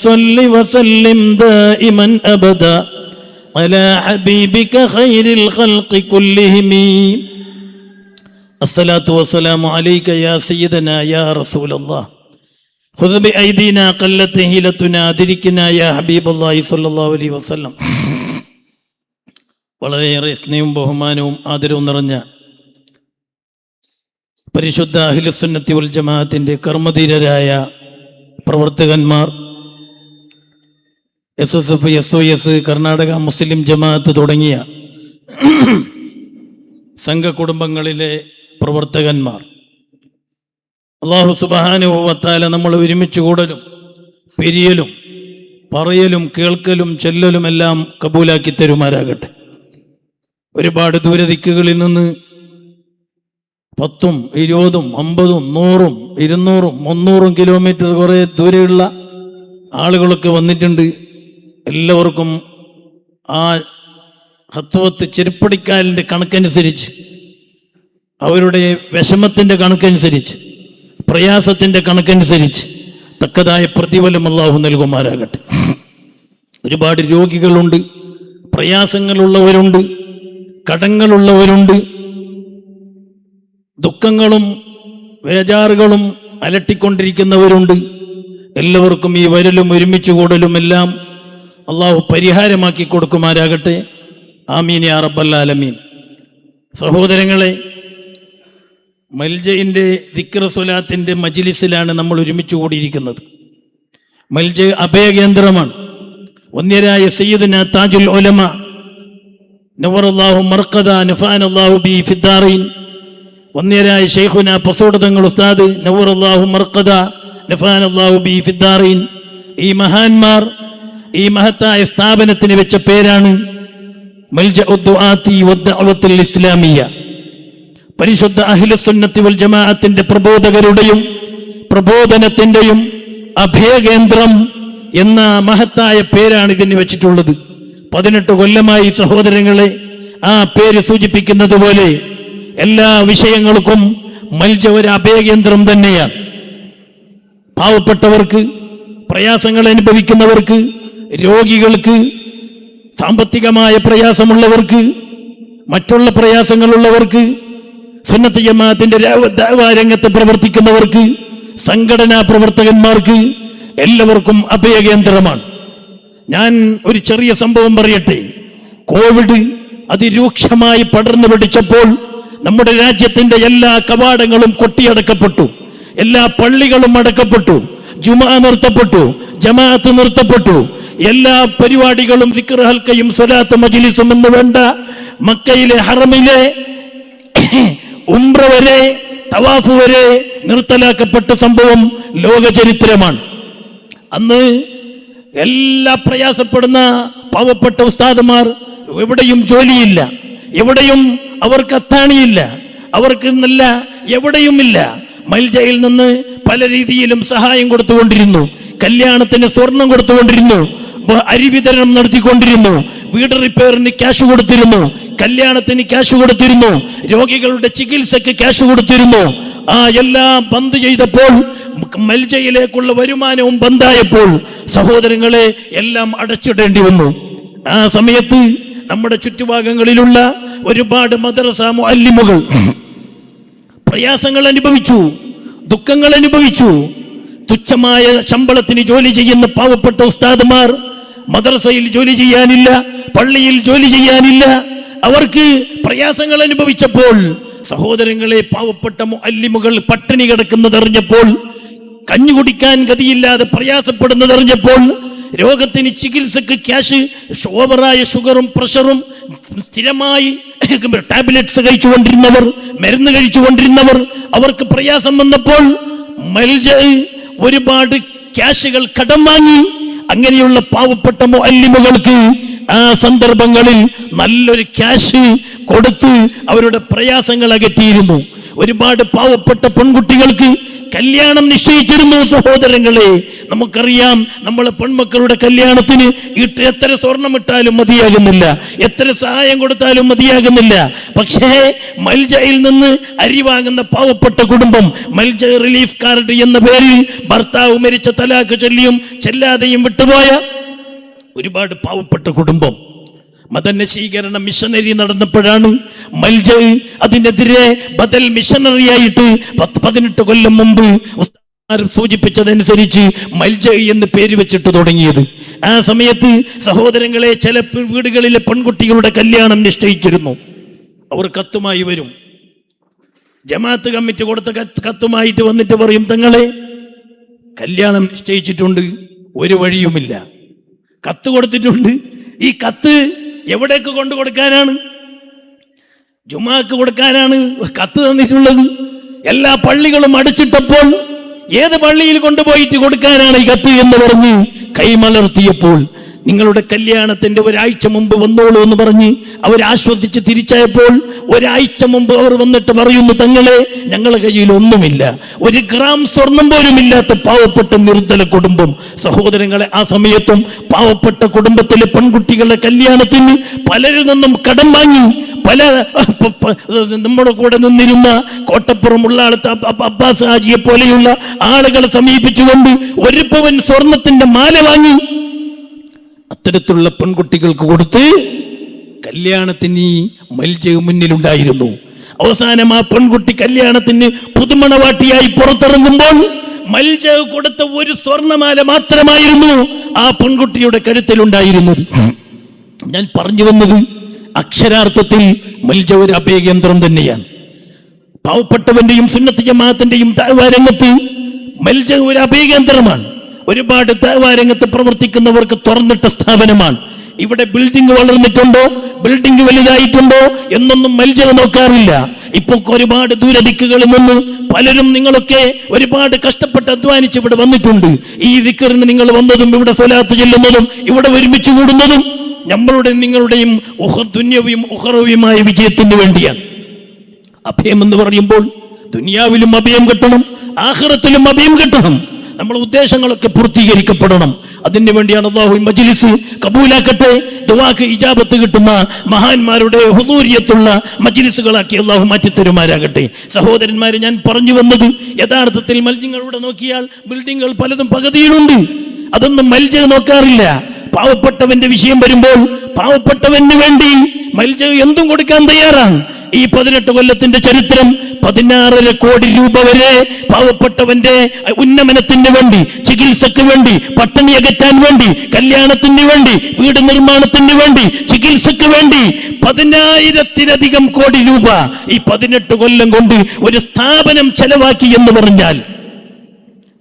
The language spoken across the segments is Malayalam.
صل وسلم دائما أبدا على حبيبك خير الخلق كلهم الصلاة والسلام عليك يا سيدنا يا رسول الله خذ بأيدينا قلت هيلتنا أدركنا يا حبيب الله صلى الله عليه وسلم. വളരെയേറെ സ്നേഹവും ബഹുമാനവും ആദരവും നിറഞ്ഞ പരിശുദ്ധ അഹ്ലുസുന്നത്തി വൽ ജമാഅത്തിന്റെ കർമ്മധീരരായ പ്രവർത്തകന്മാർ, SSF, SOS, കർണാടക മുസ്ലിം ജമാഅത്ത് തുടങ്ങിയ സംഘകുടുംബങ്ങളിലെ പ്രവർത്തകന്മാർ, അല്ലാഹു സുബ്ഹാനഹു വ തആല നമ്മൾ ഒരുമിച്ച് കൂടലും പിരിയലും പറയലും കേൾക്കലും ചെല്ലലും എല്ലാം കബൂലാക്കി തരുമാരാകട്ടെ. ഒരുപാട് ദൂരദിക്കുകളിൽ നിന്ന് 10, 20, 50, 100, 200, 300 കിലോമീറ്റർ കുറേ ദൂരെയുള്ള ആളുകളൊക്കെ വന്നിട്ടുണ്ട്. എല്ലാവർക്കും ആ ഹത്വത്ത് ചെരുപ്പടിക്കാലിൻ്റെ കണക്കനുസരിച്ച്, അവരുടെ വിഷമത്തിൻ്റെ കണക്കനുസരിച്ച്, പ്രയാസത്തിൻ്റെ കണക്കനുസരിച്ച് തക്കതായ പ്രതിഫലം അല്ലാഹു നൽകുമാരാകട്ടെ. ഒരുപാട് രോഗികളുണ്ട്, പ്രയാസങ്ങളുള്ളവരുണ്ട്, കടങ്ങളുള്ളവരുണ്ട്, ദുഃഖങ്ങളും വേജാറുകളും അലട്ടിക്കൊണ്ടിരിക്കുന്നവരുണ്ട്. എല്ലാവർക്കും ഈ വരലും ഒരുമിച്ച് കൂടലും എല്ലാം അള്ളാഹു പരിഹാരമാക്കി കൊടുക്കുമാരാകട്ടെ. ആമീൻ യാ റബ്ബൽ ആലമീൻ. സഹോദരങ്ങളെ, മൽജയിൻ്റെ ദിക്ർ സ്വലാത്തിൻ്റെ മജ്ലിസിലാണ് നമ്മൾ ഒരുമിച്ച് കൂടിയിരിക്കുന്നത്. മൽജ അഭയകേന്ദ്രമാണ്. വന്യരായ സയ്യിദുനാ താജുൽ ഉലമ നവറല്ലാഹു മർഖദ നഫഅനല്ലാഹു ബിഹി ഫിദ്ദാറീൻ, വന്യരായ ശൈഖുനാ പസോട് തങ്ങൾ ഉസ്താദ് നവറല്ലാഹു മർഖദ നഫഅനല്ലാഹു ബിഹി ഫിദ്ദാറീൻ, ഈ മഹാന്മാർ ഈ മഹത്തായ സ്ഥാപനത്തിന് വെച്ച പേരാണ് മൽജഉദ് ദുആത്തി വദ്ദഅവത്തുൽ ഇസ്ലാമിയ്യ. പരിശുദ്ധ അഹ്ലുസുന്നത്തി വൽ ജമാഅത്തിന്റെ പ്രബോധകരുടെയും പ്രബോധനത്തിൻ്റെയും അഭയകേന്ദ്രം എന്ന മഹത്തായ പേരാണ് ഇതിന് വെച്ചിട്ടുള്ളത്. 18 കൊല്ലമായി സഹോദരങ്ങളെ, ആ പേര് സൂചിപ്പിക്കുന്നത് പോലെ എല്ലാ വിഷയങ്ങൾക്കും മൽജ ഒരു അഭയകേന്ദ്രം തന്നെയാണ്. പാവപ്പെട്ടവർക്ക്, പ്രയാസങ്ങൾ അനുഭവിക്കുന്നവർക്ക്, രോഗികൾക്ക്, സാമ്പത്തികമായ പ്രയാസമുള്ളവർക്ക്, മറ്റുള്ള പ്രയാസങ്ങളുള്ളവർക്ക്, സുന്നത്ത് ജമാഅത്തിന്റെ ദഅവാ രംഗത്ത് പ്രവർത്തിക്കുന്നവർക്ക്, സംഘടനാ പ്രവർത്തകന്മാർക്ക് എല്ലാവർക്കും അഭയകേന്ദ്രമാണ്. ഞാൻ ഒരു ചെറിയ സംഭവം പറയട്ടെ. കോവിഡ് അതിരൂക്ഷമായി പടർന്നു പിടിച്ചപ്പോൾ നമ്മുടെ രാജ്യത്തിന്റെ എല്ലാ കവാടങ്ങളും കൊട്ടിയടക്കപ്പെട്ടു, എല്ലാ പള്ളികളും അടക്കപ്പെട്ടു, ജുമാ നിർത്തപ്പെട്ടു, ജമാഅത്ത് നിർത്തപ്പെട്ടു, എല്ലാ പരിപാടികളും ദിക്ർ ഹൽക്കയും സ്വലാത്ത് മജ്ലിസും എന്ന് വേണ്ട മക്കയിലെ ഹറമിലെ ഉംറ വരെ തവാഫ് വരെ നിർത്തലാക്കപ്പെട്ട സംഭവം ലോക ചരിത്രമാണ്. അന്ന് എല്ലാ പ്രയാസപ്പെടുന്ന പാവപ്പെട്ട ഉസ്താദുമാർ, എവിടെയും ജോലിയില്ല, എവിടെയും അവർക്ക് അത്താണിയില്ല, അവർക്ക് നല്ല എവിടെയുമില്ല. മൽജയിൽ നിന്ന് പല രീതിയിലും സഹായം കൊടുത്തുകൊണ്ടിരുന്നു, കല്യാണത്തിന് സ്വർണം കൊടുത്തുകൊണ്ടിരുന്നു, അരി വിതരണം നടത്തിക്കൊണ്ടിരുന്നു, വീട് റിപ്പയറിന് ക്യാഷ് കൊടുത്തിരുന്നു, കല്യാണത്തിന് ക്യാഷ് കൊടുത്തിരുന്നു, രോഗികളുടെ ചികിത്സക്ക് ക്യാഷ് കൊടുത്തിരുന്നു. ആ എല്ലാം ബന്ദ് ചെയ്തപ്പോൾ, മൽജയിലേക്കുള്ള വരുമാനവും ബന്ധായപ്പോൾ സഹോദരങ്ങളെ എല്ലാം അടച്ചിടേണ്ടി വന്നു. ആ സമയത്ത് നമ്മുടെ ചുറ്റുഭാഗങ്ങളിലുള്ള ഒരുപാട് മദ്രസ മുഅല്ലിമുകൾ പ്രയാസങ്ങൾ അനുഭവിച്ചു, ദുഃഖങ്ങൾ അനുഭവിച്ചു. തുച്ഛമായ ശമ്പളത്തിന് ജോലി ചെയ്യുന്ന പാവപ്പെട്ട ഉസ്താദുമാർ മദ്രസയിൽ ജോലി ചെയ്യാനില്ല, പള്ളിയിൽ ജോലി ചെയ്യാനില്ല, അവർക്ക് പ്രയാസങ്ങൾ അനുഭവിച്ചപ്പോൾ സഹോദരങ്ങളെ, പാവപ്പെട്ട മുഅല്ലിമുകൾ പട്ടിണി കിടക്കുന്നതറിഞ്ഞപ്പോൾ, കഞ്ഞു കുടിക്കാൻ ഗതിയില്ലാതെ പ്രയാസപ്പെടുന്നതറിഞ്ഞപ്പോൾ, രോഗത്തിന് ചികിത്സക്ക് ക്യാഷ്, ഓവറായ ഷുഗറും പ്രഷറും സ്ഥിരമായി ടാബ്ലറ്റ്സ് കഴിച്ചുകൊണ്ടിരുന്നവർ, മരുന്ന് കഴിച്ചുകൊണ്ടിരുന്നവർ, അവർക്ക് പ്രയാസം വന്നപ്പോൾ മൽജ ഒരുപാട് ക്യാഷുകൾ കടം വാങ്ങി. അങ്ങനെയുള്ള പാവപ്പെട്ട മുഅല്ലിമുകൾക്ക് ആ സന്ദർഭങ്ങളിൽ നല്ലൊരു ക്യാഷ് കൊടുത്ത് അവരുടെ പ്രയാസങ്ങൾ അകറ്റിയിരുന്നു. ഒരുപാട് പാവപ്പെട്ട പെൺകുട്ടികൾക്ക് കല്യാണം നിശ്ചയിച്ചിരുന്നു. സഹോദരങ്ങളെ, നമുക്കറിയാം, നമ്മളെ പെൺമക്കളുടെ കല്യാണത്തിന് എത്ര സ്വർണം ഇട്ടാലും മതിയാകുന്നില്ല, എത്ര സഹായം കൊടുത്താലും മതിയാകുന്നില്ല. പക്ഷേ മൽജയിൽ നിന്ന് അരി വാങ്ങുന്ന പാവപ്പെട്ട കുടുംബം, മൽജ റിലീഫ് കാർഡ് എന്ന പേരിൽ ഭർത്താവ് മരിച്ച തലാഖ് ചൊല്ലിയും ചെല്ലാതെയും വിട്ടുപോയ ഒരുപാട് പാവപ്പെട്ട കുടുംബം, മതനശീകരണ മിഷനറി നടന്നപ്പോഴാണ് മൽജ അതിനെതിരെ ബദൽ മിഷനറിയായിട്ട് 18 കൊല്ലം മുമ്പ് സൂചിപ്പിച്ചതനുസരിച്ച് മൽജ എന്ന് പേര് വെച്ചിട്ട് തുടങ്ങിയത്. ആ സമയത്ത് സഹോദരങ്ങളെ, ചില വീടുകളിലെ പെൺകുട്ടികളുടെ കല്യാണം നിശ്ചയിച്ചിരുന്നു. അവർ കത്തുമായി വരും, ജമാഅത്ത് കമ്മിറ്റി കൊടുത്ത കത്തുമായിട്ട് വന്നിട്ട് പറയും, തങ്ങളെ കല്യാണം നിശ്ചയിച്ചിട്ടുണ്ട്, ഒരു വഴിയുമില്ല, കത്ത് കൊടുത്തിട്ടുണ്ട്. ഈ കത്ത് എവിടേക്ക് കൊണ്ടു കൊടുക്കാനാണ്? ജുമാക്ക് കൊടുക്കാനാണ് കത്ത് തന്നിട്ടുള്ളത്. എല്ലാ പള്ളികളും അടച്ചിട്ടപ്പോൾ ഏത് പള്ളിയിൽ കൊണ്ടുപോയിട്ട് കൊടുക്കാനാണ് ഈ കത്ത് എന്ന് പറഞ്ഞ് കൈമലർത്തിയപ്പോൾ, നിങ്ങളുടെ കല്യാണത്തിന്റെ ഒരാഴ്ച മുമ്പ് വന്നോളൂ എന്ന് പറഞ്ഞ് അവർ ആശ്വസിച്ച് തിരിച്ചായപ്പോൾ ഒരാഴ്ച മുമ്പ് അവർ വന്നിട്ട് പറയുന്നു, തങ്ങളെ ഞങ്ങളുടെ കയ്യിൽ ഒന്നുമില്ല, 1 ഗ്രാം സ്വർണം പോലും ഇല്ലാത്ത പാവപ്പെട്ട നിർദ്ധല കുടുംബം. സഹോദരങ്ങളെ, ആ സമയത്തും പാവപ്പെട്ട കുടുംബത്തിലെ പെൺകുട്ടികളുടെ കല്യാണത്തിന് പലരിൽ നിന്നും കടം വാങ്ങി, പല നമ്മുടെ കൂടെ നിന്നിരുന്ന കോട്ടപ്പുറം ഉള്ള അബ്ബാസ് ഹാജിയെ പോലെയുള്ള ആളുകളെ സമീപിച്ചുകൊണ്ട് 1 പവൻ സ്വർണത്തിന്റെ മാല വാങ്ങി അത്തരത്തിലുള്ള പെൺകുട്ടികൾക്ക് കൊടുത്ത് കല്യാണത്തിന് മൽജ മുന്നിലുണ്ടായിരുന്നു. അവസാനം ആ പെൺകുട്ടി കല്യാണത്തിന് പുതുമണവാട്ടിയായി പുറത്തിറങ്ങുമ്പോൾ മൽജ കൊടുത്ത 1 സ്വർണമാല മാത്രമായിരുന്നു ആ പെൺകുട്ടിയുടെ കരുത്തിലുണ്ടായിരുന്നത്. ഞാൻ പറഞ്ഞു വന്നത്, അക്ഷരാർത്ഥത്തിൽ മൽജ ഒരു അഭയകേന്ദ്രം തന്നെയാണ്. പാവപ്പെട്ടവന്റെയും സുന്നത്ത് ജമാഅത്തിന്റെയും ദഅ്വാ രംഗത്ത് മൽജ ഒരു അഭയകേന്ദ്രമാണ്. ഒരുപാട് ദഅ്വാ രംഗത്ത് പ്രവർത്തിക്കുന്നവർക്ക് തുറന്നിട്ട സ്ഥാപനമാണ്. ഇവിടെ ബിൽഡിംഗ് വളർന്നിട്ടുണ്ടോ, ബിൽഡിംഗ് വലുതായിട്ടുണ്ടോ എന്നൊന്നും മൽജ നോക്കാറില്ല. ഇപ്പൊ ഒരുപാട് ദൂരദിക്കുകളിൽ നിന്ന് പലരും, നിങ്ങളൊക്കെ ഒരുപാട് കഷ്ടപ്പെട്ട് അധ്വാനിച്ച് ഇവിടെ വന്നിട്ടുണ്ട്. ഈ ദിക്റിന് നിങ്ങൾ വന്നതും ഇവിടെ സ്വലാത്ത് ചെല്ലുന്നതും ഇവിടെ ഒരുമിച്ച് കൂടുന്നതും നമ്മളുടെ നിങ്ങളുടെയും ദുന്യവിയും ഉഖറവിയുമായ വിജയത്തിന് വേണ്ടിയാണ്. അഭയം എന്ന് പറയുമ്പോൾ ദുനിയാവിലും അഭയം കിട്ടണം, ആഖിറത്തിലും അഭയം കിട്ടണം. നമ്മുടെ ഉദ്ദേശങ്ങളൊക്കെ പൂർത്തീകരിക്കപ്പെടണം. അതിനു വേണ്ടിയാണ് അല്ലാഹു മജ്ലിസ് കബൂലാക്കട്ടെ, ദുആക്ക് ഇജാബത്ത് കിട്ടുന്ന മഹാന്മാരുടെ ഹുദൂരിയത്തുള്ള മജ്ലിസുകളാക്കി അല്ലാഹു മാറ്റിത്തരുമാരാകട്ടെ. സഹോദരന്മാരെ, ഞാൻ പറഞ്ഞു വന്നത്, യഥാർത്ഥത്തിൽ മൽജിങ്ങളുടെ നോക്കിയാൽ ബിൽഡിങ്ങുകൾ പലതും പകുതിയിലുണ്ട്. അതൊന്നും മൽജ നോക്കാറില്ല. പാവപ്പെട്ടവന്റെ വിഷയം വരുമ്പോൾ പാവപ്പെട്ടവന് വേണ്ടി മൽജ എന്തും കൊടുക്കാൻ തയ്യാറാണ്. ഈ 18 കൊല്ലത്തിന്റെ ചരിത്രം 16.5 കോടി രൂപ വരെ പാവപ്പെട്ടവന്റെ ഉന്നമനത്തിന് വേണ്ടി, ചികിത്സക്ക് വേണ്ടി, പട്ടിണി അകറ്റാൻ വേണ്ടി, കല്യാണത്തിന് വേണ്ടി, വീട് നിർമ്മാണത്തിന് വേണ്ടി, ചികിത്സക്ക് വേണ്ടി 10,000-ലധികം കോടി രൂപ ഈ 18 കൊല്ലം കൊണ്ട് ഒരു സ്ഥാപനം ചെലവാക്കി എന്ന് പറഞ്ഞാൽ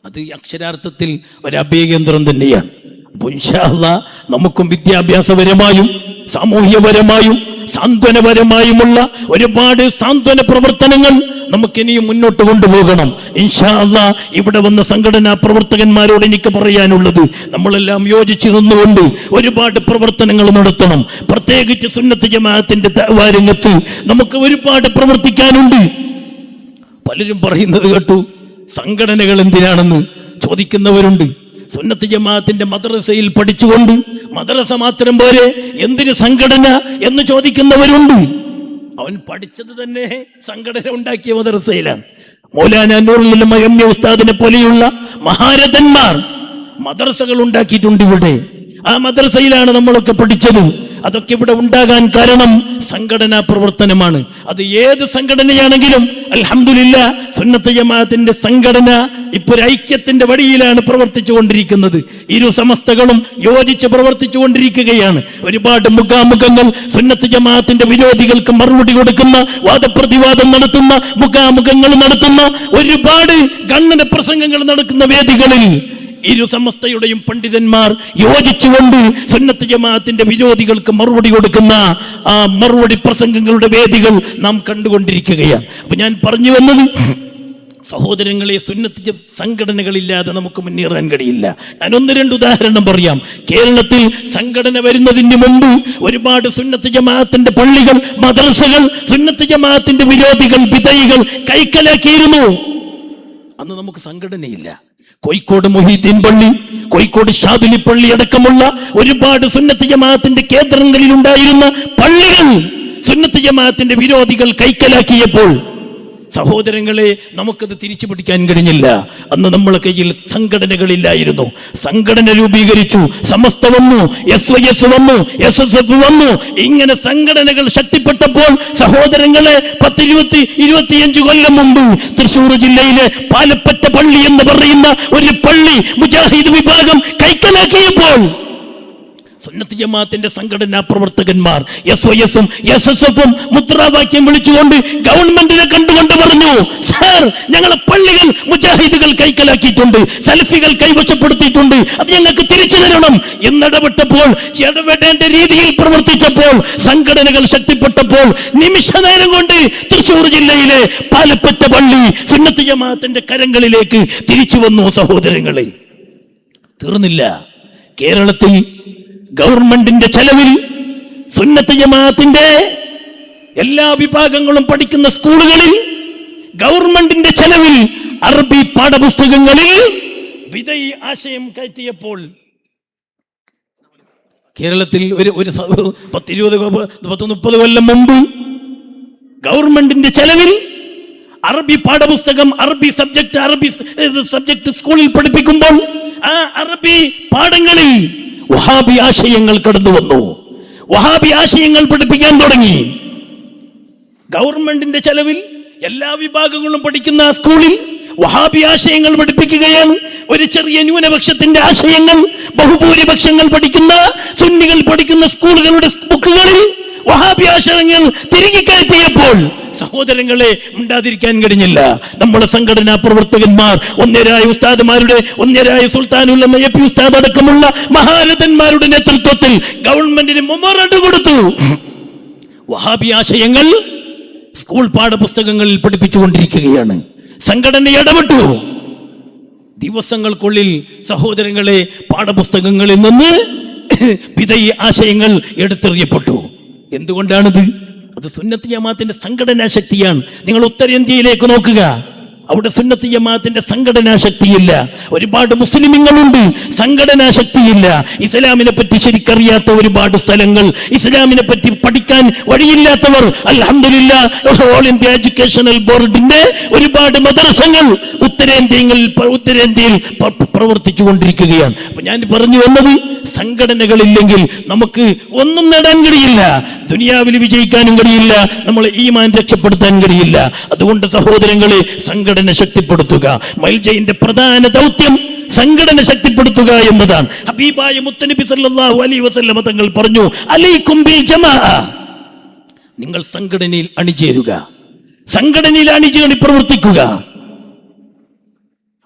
അത് അക്ഷരാർത്ഥത്തിൽ ഒരു അഭയകേന്ദ്രം തന്നെയാണ്. അപ്പോൾ ഇൻഷാ അല്ലാഹ് നമുക്കും വിദ്യാഭ്യാസപരമായും സാമൂഹ്യപരമായും സാന്ത്വനപരമായുമുള്ള ഒരുപാട് സാന്ത്വന പ്രവർത്തനങ്ങൾ നമുക്കിനിയും മുന്നോട്ട് കൊണ്ടുപോകണം. ഇൻഷാ അല്ലാഹ് ഇവിടെ വന്ന സംഘടനാ പ്രവർത്തകന്മാരോട് എനിക്ക് പറയാനുള്ളത്, നമ്മളെല്ലാം യോജിച്ചു നിന്നുകൊണ്ട് ഒരുപാട് പ്രവർത്തനങ്ങൾ നടത്തണം. പ്രത്യേകിച്ച് സുന്നത്ത് ജമാഅത്തിന്റെ ദഅ്വാ രംഗത്ത് നമുക്ക് ഒരുപാട് പ്രവർത്തിക്കാനുണ്ട്. പലരും പറയുന്നത് കേട്ടു, സംഘടനകൾ എന്തിനാണെന്ന് ചോദിക്കുന്നവരുണ്ട്. സുന്നത്ത് ജമാഅത്തിന്റെ മദ്രസയിൽ പഠിച്ചുകൊണ്ട് മദ്രസ മാത്രം പോരെ, എന്തിന് സംഘടന എന്ന് ചോദിക്കുന്നവരുണ്ട്. അവൻ പഠിച്ചത് തന്നെ സംഘടന ഉണ്ടാക്കിയ മദ്രസയിലാണ്. മൗലാന നൂറുൽ ഉലമ എംഎ ഉസ്താദിനെ പോലെയുള്ള മഹാരഥന്മാർ മദ്രസകൾ ഉണ്ടാക്കിയിട്ടുണ്ട് ഇവിടെ. ആ മദ്രസയിലാണ് നമ്മളൊക്കെ പഠിച്ചത്. അതൊക്കെ ഇവിടെ ഉണ്ടാകാൻ കാരണം സംഘടനാ പ്രവർത്തനമാണ്. അത് ഏത് സംഘടനയാണെങ്കിലും അൽഹംദുലില്ലാഹ് സുന്നത്ത് ജമാഅത്തിന്റെ സംഘടന ഇപ്പൊ ഒരു ഐക്യത്തിന്റെ വഴിയിലാണ് പ്രവർത്തിച്ചു കൊണ്ടിരിക്കുന്നത്. ഇരു സമസ്തകളും യോജിച്ച് പ്രവർത്തിച്ചു കൊണ്ടിരിക്കുകയാണ്. ഒരുപാട് മുഖാമുഖങ്ങൾ, സുന്നത്ത് ജമാഅത്തിന്റെ വിരോധികൾക്ക് മറുപടി കൊടുക്കുന്ന, വാദപ്രതിവാദം നടത്തുന്ന, മുഖാമുഖങ്ങൾ നടത്തുന്ന, ഒരുപാട് ഖണ്ഡന പ്രസംഗങ്ങൾ നടക്കുന്ന വേദികളിൽ ഇരു സമസ്തയുടെയും പണ്ഡിതന്മാർ യോജിച്ചുകൊണ്ട് സുന്നത്ത് ജമാഅത്തിന്റെ വിരോധികൾക്ക് മറുപടി കൊടുക്കുന്ന ആ മറുപടി പ്രസംഗങ്ങളുടെ വേദികൾ നാം കണ്ടുകൊണ്ടിരിക്കുകയാണ്. അപ്പൊ ഞാൻ പറഞ്ഞു വന്നത്, സഹോദരങ്ങളെ, സുന്നത്ത് സംഘടനകളില്ലാതെ നമുക്ക് മുന്നേറാൻ കഴിയില്ല. ഞാൻ 1-2 ഉദാഹരണം പറയാം. കേരളത്തിൽ സംഘടന വരുന്നതിന് മുമ്പ് ഒരുപാട് സുന്നത്ത് ജമാഅത്തിന്റെ പള്ളികൾ, മദ്രസകൾ സുന്നത്ത് ജമാഅത്തിന്റെ വിരോധികൾ, ബിദഈകൾ കൈക്കലാക്കിയിരുന്നു. അന്ന് നമുക്ക് സംഘടനയില്ല. കോഴിക്കോട് മൊഹീദ്ദീൻ പള്ളി, കോഴിക്കോട് ഷാദുലി പള്ളി അടക്കമുള്ള ഒരുപാട് സുന്നത്ത് ജമാഅത്തിന്റെ കേന്ദ്രങ്ങളിൽ ഉണ്ടായിരുന്ന പള്ളികൾ സുന്നത്ത് ജമാഅത്തിന്റെ വിരോധികൾ കൈക്കലാക്കിയപ്പോൾ സഹോദരങ്ങളെ നമുക്കത് തിരിച്ചു പിടിക്കാൻ കഴിഞ്ഞില്ല. അന്ന് നമ്മളെ കയ്യിൽ സംഘടനകളില്ലായിരുന്നു. സംഘടന രൂപീകരിച്ചു. സമസ്ത വന്നു, SYS വന്നു, SSF വന്നു. ഇങ്ങനെ സംഘടനകൾ ശക്തിപ്പെട്ടപ്പോൾ സഹോദരങ്ങളെ 10-25 കൊല്ലം മുമ്പ് തൃശ്ശൂർ ജില്ലയിലെ പാലപ്പറ്റ പള്ളി എന്ന് പറയുന്ന ഒരു പള്ളി മുജാഹിദ് വിഭാഗം കൈക്കലാക്കിയപ്പോൾ സുന്നത്ത് ജമാഅത്തിന്റെ സംഘടനാ പ്രവർത്തകന്മാർ SYS-ഉം SSF-ഉം മുദ്രാവാക്യം വിളിച്ചുകൊണ്ട് ഗവൺമെന്റിനെ കണ്ടുകൊണ്ട് പറഞ്ഞു, സാർ, ഞങ്ങളെ പള്ളികൾ മുജാഹിദുകൾ കൈക്കലാക്കിയിട്ടുണ്ട്, സലഫികൾ കൈവശപ്പെടുത്തിയിട്ടുണ്ട്, അത് ഞങ്ങൾക്ക് തിരിച്ചു തരണം എന്നിടപെട്ടപ്പോൾ, ഇടപെടേണ്ട രീതിയിൽ പ്രവർത്തിച്ചപ്പോൾ, സംഘടനകൾ ശക്തിപ്പെട്ടപ്പോൾ നിമിഷ നേരം കൊണ്ട് തൃശ്ശൂർ ജില്ലയിലെ പാലപ്പറ്റ പള്ളി സുന്നത്ത് ജമാഅത്തിന്റെ കരങ്ങളിലേക്ക് തിരിച്ചു വന്നു. സഹോദരങ്ങളെ, തീർന്നില്ല. കേരളത്തിൽ ഗവൺമെന്റിന്റെ ചെലവിൽ സുന്നത്ത് ജമാഅത്തിന്റെ എല്ലാ വിഭാഗങ്ങളും പഠിക്കുന്ന സ്കൂളുകളിൽ ഗവൺമെന്റിന്റെ ചെലവിൽ അറബി പാഠപുസ്തകങ്ങളിൽ വിദയി ആശയം കയറ്റിയപ്പോൾ കേരളത്തിൽ ഒരു 10-20-30 കൊല്ലം മുമ്പ് ഗവൺമെന്റിന്റെ ചെലവിൽ അറബി പാഠപുസ്തകം, അറബി സബ്ജക്ട് സ്കൂളിൽ പഠിപ്പിക്കുമ്പോൾ ആ അറബി പാഠങ്ങളിൽ വഹാബി ആശയങ്ങൾ കടന്നു വന്നു. വഹാബി ആശയങ്ങൾ പഠിപ്പിക്കാൻ തുടങ്ങി. ഗവൺമെന്റിന്റെ ചെലവിൽ എല്ലാ വിഭാഗങ്ങളും പഠിക്കുന്ന സ്കൂളിൽ വഹാബി ആശയങ്ങൾ പഠിപ്പിക്കുകയാണ്. ഒരു ചെറിയ ന്യൂനപക്ഷത്തിന്റെ ആശയങ്ങൾ ബഹുഭൂരിപക്ഷങ്ങൾ പഠിക്കുന്ന, സുന്നികൾ പഠിക്കുന്ന സ്കൂളുകളുടെ ബുക്കുകളിൽ വഹാബി ആശയങ്ങൾ തിരികെ കയറ്റിയപ്പോൾ സഹോദരങ്ങളെ ഉണ്ടാതിരിക്കാൻ കഴിഞ്ഞില്ല. നമ്മുടെ സംഘടനാ പ്രവർത്തകന്മാർ ഒന്നരായ ഉസ്താദുമാരുടെ, ഒന്നരായ സുൽത്താനുൽ AP ഉസ്താദ് അടക്കമുള്ള മഹാരഥന്മാരുടെ നേതൃത്വത്തിൽ ഗവൺമെന്റിന് മെമ്മോറാണ്ടം കൊടുത്തു. വഹാബി ആശയങ്ങൾ സ്കൂൾ പാഠപുസ്തകങ്ങളിൽ പഠിപ്പിച്ചുകൊണ്ടിരിക്കുകയാണ്. സംഘടന ഇടപെട്ടു. ദിവസങ്ങൾക്കുള്ളിൽ സഹോദരങ്ങളെ പാഠപുസ്തകങ്ങളിൽ നിന്ന് വിദയി ആശയങ്ങൾ എടുത്തെറിയപ്പെട്ടു. എന്തുകൊണ്ടാണിത്? അത് സുന്നത്ത് ജമാഅത്തിന്റെ സംഘടനാ ശക്തിയാണ്. നിങ്ങൾ ഉത്തരേന്ത്യയിലേക്ക് നോക്കുക, അവിടെ സുന്നത്ത് ജമാഅത്തിന്റെ സംഘടനാ ശക്തിയില്ല. ഒരുപാട് മുസ്ലിമുകളുണ്ട്, സംഘടനാ ശക്തിയില്ല. ഇസ്ലാമിനെ പറ്റി ശരിക്കറിയാത്ത ഒരുപാട് സ്ഥലങ്ങൾ, ഇസ്ലാമിനെ പറ്റി പഠിക്കാൻ വഴിയില്ലാത്തവർ, അൽഹംദുലില്ലാഹ് ഓൾ ഇന്ത്യ എഡ്യൂക്കേഷണൽ ബോർഡിന്റെ ഒരുപാട് മദ്രസകൾ ഉത്തരേന്ത്യയിൽ പ്രവർത്തിച്ചു കൊണ്ടിരിക്കുകയാണ്. അപ്പൊ ഞാൻ പറഞ്ഞു വന്നത്, സംഘടനകളില്ലെങ്കിൽ നമുക്ക് ഒന്നും നേടാൻ കഴിയില്ല. ദുനിയാവിൽ വിജയിക്കാനും കഴിയില്ല, നമ്മളെ ഈമാൻ രക്ഷപ്പെടുത്താൻ കഴിയില്ല. അതുകൊണ്ട് സഹോദരങ്ങളെ, സംഘടന ശക്തിപ്പെടുത്തുക. മൽജയിന്റെ പ്രധാന ദൗത്യം സംഘടന ശക്തിപ്പെടുത്തുക എന്നതാണ്. ഹബീബായ മുത്തനബി സല്ലല്ലാഹു അലൈഹി വസല്ലം തങ്ങൾ പറഞ്ഞു, അലൈക്കും ബിൽ ജമാഅ, നിങ്ങൾ സംഘടനയിൽ അണിചേരുക, സംഘടനയിൽ അണിചേർന്ന് പ്രവർത്തിക്കുക.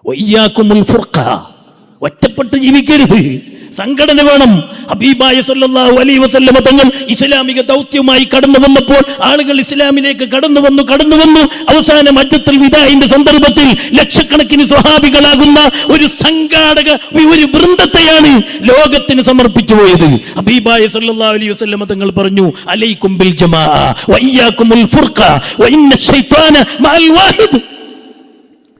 വയ്യാക്കുമുൽ ഫുർഖ, ഒറ്റപ്പെട്ട് ജീവിക്കരുത്, സംഘടന വേണം. ഹബീബായ സല്ലല്ലാഹു അലൈഹി വസല്ലം തങ്ങൾ ഇസ്ലാമിക ദൗത്യവുമായി കടന്നു വന്നപ്പോൾ ആളുകൾ ഇസ്ലാമിലേക്ക് കടന്നു വന്നു. അവസാനം ഹജ്ജത്തുൽ വിദാഇന്റെ സന്ദർഭത്തിൽ ലക്ഷക്കണക്കിന് സ്വഹാബികളാകുന്ന ഒരു സംഘാടക ഒരു വൃന്ദത്തെയാണ് ലോകത്തിന് സമർപ്പിച്ചു പോയത്. ഹബീബായ സല്ലല്ലാഹു അലൈഹി വസല്ലം തങ്ങൾ പറഞ്ഞു, അലൈക്കും ബിൽ ജമാഅ വഇയ്യാകുമുൽ ഫുർഖ വഇന്ന ശൈത്വാന മഅൽ വാഹിദ്,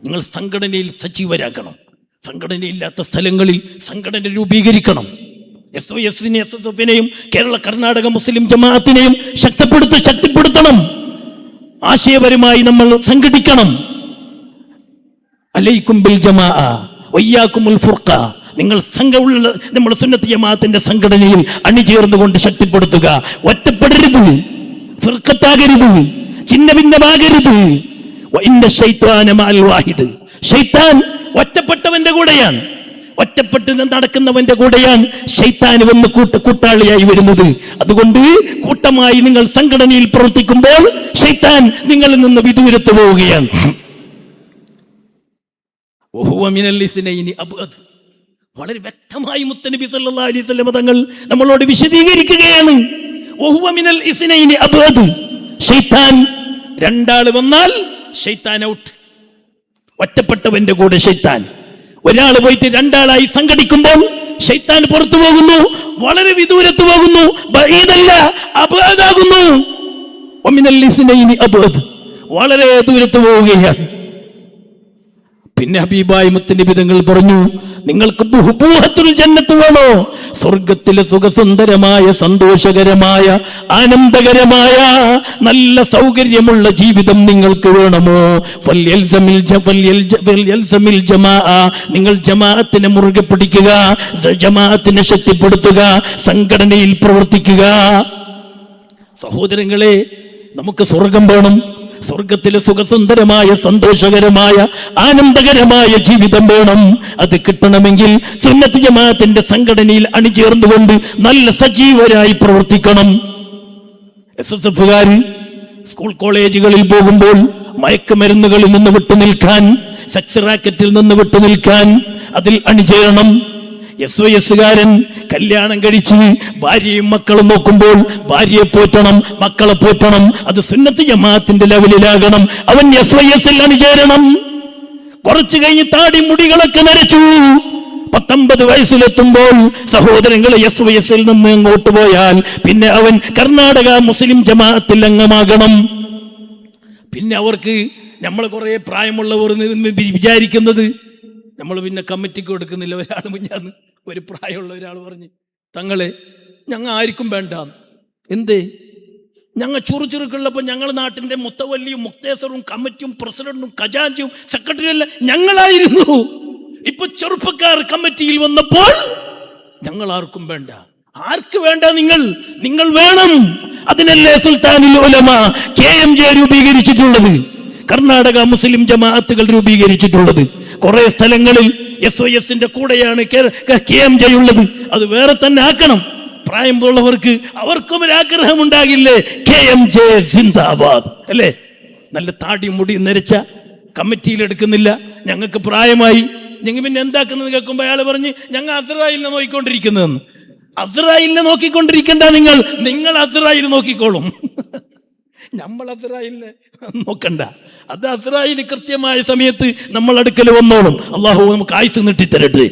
നിങ്ങൾ സംഘടനയിൽ സജീവരാകണം. സംഘടനയില്ലാത്ത സ്ഥലങ്ങളിൽ സംഘടന രൂപീകരിക്കണം. SYS-നെയും SSF-നെയും കേരള കർണാടക മുസ്ലിം ജമാഅത്തിനെയും ശക്തിപ്പെടുത്തണം. ആശയപരമായി നമ്മൾ സംഘടിക്കണം. അലൈക്കും ബിൽ ജമാഅ വയ്യാക്കുമുൽ ഫുർഖ, നിങ്ങൾ നമ്മൾ സുന്നത്ത് ജമാഅത്തിന്റെ സംഘടനയിൽ അണിചേർന്നുകൊണ്ട് ശക്തിപ്പെടുത്തുക. ഒറ്റപ്പെടരുത്, ഫിർഖത്താകരുത്, ഛിന്നഭിന്നമാകരുത്. വഇന്ന ശൈത്വാന മഅൽ വാഹിദ്, ശൈത്താൻ ഒറ്റപ്പെട്ടവന്റെ കൂടെയാണ്, ഒറ്റപ്പെട്ട് നടക്കുന്നവന്റെ കൂടെയാണ് ശൈത്താൻ വന്ന് കൂട്ടാളിയായി വരുന്നത്. അതുകൊണ്ട് കൂട്ടമായി നിങ്ങൾ സംഘടനയിൽ പ്രവർത്തിക്കുമ്പോൾ ശൈത്താൻ നിങ്ങളിൽ നിന്ന് വിദൂരത്ത് പോവുകയാണ്. വളരെ വ്യക്തമായി മുത്തനബി സല്ലല്ലാഹു അലൈഹി വസല്ലം തങ്ങൾ നമ്മളോട് വിശദീകരിക്കുകയാണ്. ശൈത്താൻ, രണ്ടാള് വന്നാൽ ശൈത്താൻ ഔട്ട്. ഒറ്റപ്പെട്ടവന്റെ കൂടെ ശൈത്താൻ, ഒരാൾ പോയിട്ട് രണ്ടാളായി സംഘടിക്കുമ്പോൾ ശൈത്താൻ പുറത്തു പോകുന്നു, വളരെ വിദൂരത്ത് പോകുന്നു, ബഈദല്ല അബഅദാകുന്നു. വമിനൽ ഇസ്നൈനി അബഅദ്, വളരെ ദൂരത്ത് പോവുകയാണ്. പിന്നെ ഹബീബായ മുത്തുനബി തങ്ങൾ പറഞ്ഞു, നിങ്ങൾക്ക് ബുഹൂഹത്തുൽ ജന്നത്ത് വേണോ? സ്വർഗത്തിലെ സുഖസുന്ദരമായ സന്തോഷകരമായ ആനന്ദകരമായ നല്ല സൗകര്യമുള്ള ജീവിതം നിങ്ങൾക്ക് വേണമോ? ഫൽയൽസമിൽ ജമാഅ, നിങ്ങൾ ജമാഅത്തിനെ മുറുകെ പിടിക്കുക, ജമാഅത്തിനെ ശക്തിപ്പെടുത്തുക, സംഘടനയിൽ പ്രവർത്തിക്കുക. സഹോദരങ്ങളെ, നമുക്ക് സ്വർഗം വേണം. സ്വർഗത്തിലെ സുഖസുന്ദരമായ സന്തോഷകരമായ ആനന്ദകരമായ ജീവിതം വേണം. അത് കിട്ടണമെങ്കിൽ സുന്നത്ത് ജമാഅത്തിന്റെ സംഘടനയിൽ അണിചേർന്നുകൊണ്ട് നല്ല സജീവരായി പ്രവർത്തിക്കണം. SSF-കാർ സ്കൂൾ കോളേജുകളിൽ പോകുമ്പോൾ മയക്കുമരുന്നുകളിൽ നിന്ന് വിട്ടുനിൽക്കാൻ, സെക്സ് റാക്കറ്റിൽ നിന്ന് വിട്ടുനിൽക്കാൻ അതിൽ അണിചേരണം. SYS-കാരൻ കല്യാണം കഴിച്ച് ഭാര്യയും മക്കളും നോക്കുമ്പോൾ ഭാര്യയെ പോറ്റണം, മക്കളെ പോറ്റണം. അത് സുന്നത്ത് ജമാഅത്തിന്റെ ലെവലിലാകണം. അവൻ SYS-ൽ അണിചേരണം. കുറച്ചു കഴിഞ്ഞ് താടി മുടികളൊക്കെ നരച്ചു. 19 വയസ്സിലെത്തുമ്പോൾ സഹോദരങ്ങൾ SYS-ൽ നിന്ന് അങ്ങോട്ട് പോയാൽ പിന്നെ അവൻ കർണാടക മുസ്ലിം ജമാഅത്തിൽ അംഗമാകണം. പിന്നെ അവർക്ക് നമ്മൾ കുറെ പ്രായമുള്ളവർ വിചാരിക്കുന്നത് നമ്മൾ പിന്നെ കമ്മിറ്റിക്ക് കൊടുക്കുന്നില്ല. ഒരാൾ മുഞ്ഞാന്ന് ഒരു പ്രായമുള്ള ഒരാൾ പറഞ്ഞ്, തങ്ങളെ ഞങ്ങൾ ആർക്കും വേണ്ട. എന്തേ? ഞങ്ങൾ ചുറുചുറുക്കുള്ളപ്പോൾ ഞങ്ങൾ നാട്ടിൻ്റെ മുത്തവല്ലിയും മുക്തേസറും കമ്മിറ്റിയും പ്രസിഡന്റും ഖജാൻജിയും സെക്രട്ടറിയും എല്ലാം ഞങ്ങളായിരുന്നു. ഇപ്പൊ ചെറുപ്പക്കാർ കമ്മിറ്റിയിൽ വന്നപ്പോൾ ഞങ്ങൾ ആർക്കും വേണ്ട. ആർക്ക് വേണ്ട? നിങ്ങൾ വേണം. അതിനല്ലേ സുൽത്താനുൽ ഉലമ KMJ രൂപീകരിച്ചിട്ടുള്ളത്, കർണാടക മുസ്ലിം ജമാഅത്തുകൾ രൂപീകരിച്ചിട്ടുള്ളത്. കുറെ സ്ഥലങ്ങളിൽ SYS-ന്റെ കൂടെയാണ് KMJ ഉള്ളത്. അത് വേറെ തന്നെ ആക്കണം. പ്രായമുള്ളവർക്ക് അവർക്കും ഒരു ആഗ്രഹം ഉണ്ടാകില്ലേ? KMJ സിന്ദാബാദ് അല്ലേ? നല്ല താടി മുടി നരച്ച കമ്മിറ്റിയിൽ എടുക്കുന്നില്ല. ഞങ്ങൾക്ക് പ്രായമായി, ഞങ്ങൾ പിന്നെ എന്താക്കുന്നത് കേൾക്കുമ്പോൾ അയാൾ പറഞ്ഞ് ഞങ്ങൾ അസ്രായിലിനെ നോക്കിക്കൊണ്ടിരിക്കുന്നതെന്ന്. അസ്രായിലിനെ നോക്കിക്കൊണ്ടിരിക്കണ്ട, നിങ്ങൾ അസ്രായിൽ നോക്കിക്കോളും. നമ്മൾ അസ്രായിലിനെ നോക്കണ്ട. അത് അസ്രായിൽ കൃത്യമായ സമയത്ത് നമ്മൾ അടുക്കൽ വന്നോളും. അള്ളാഹു നമുക്ക് ആയുസ് നീട്ടിത്തരട്ടെ.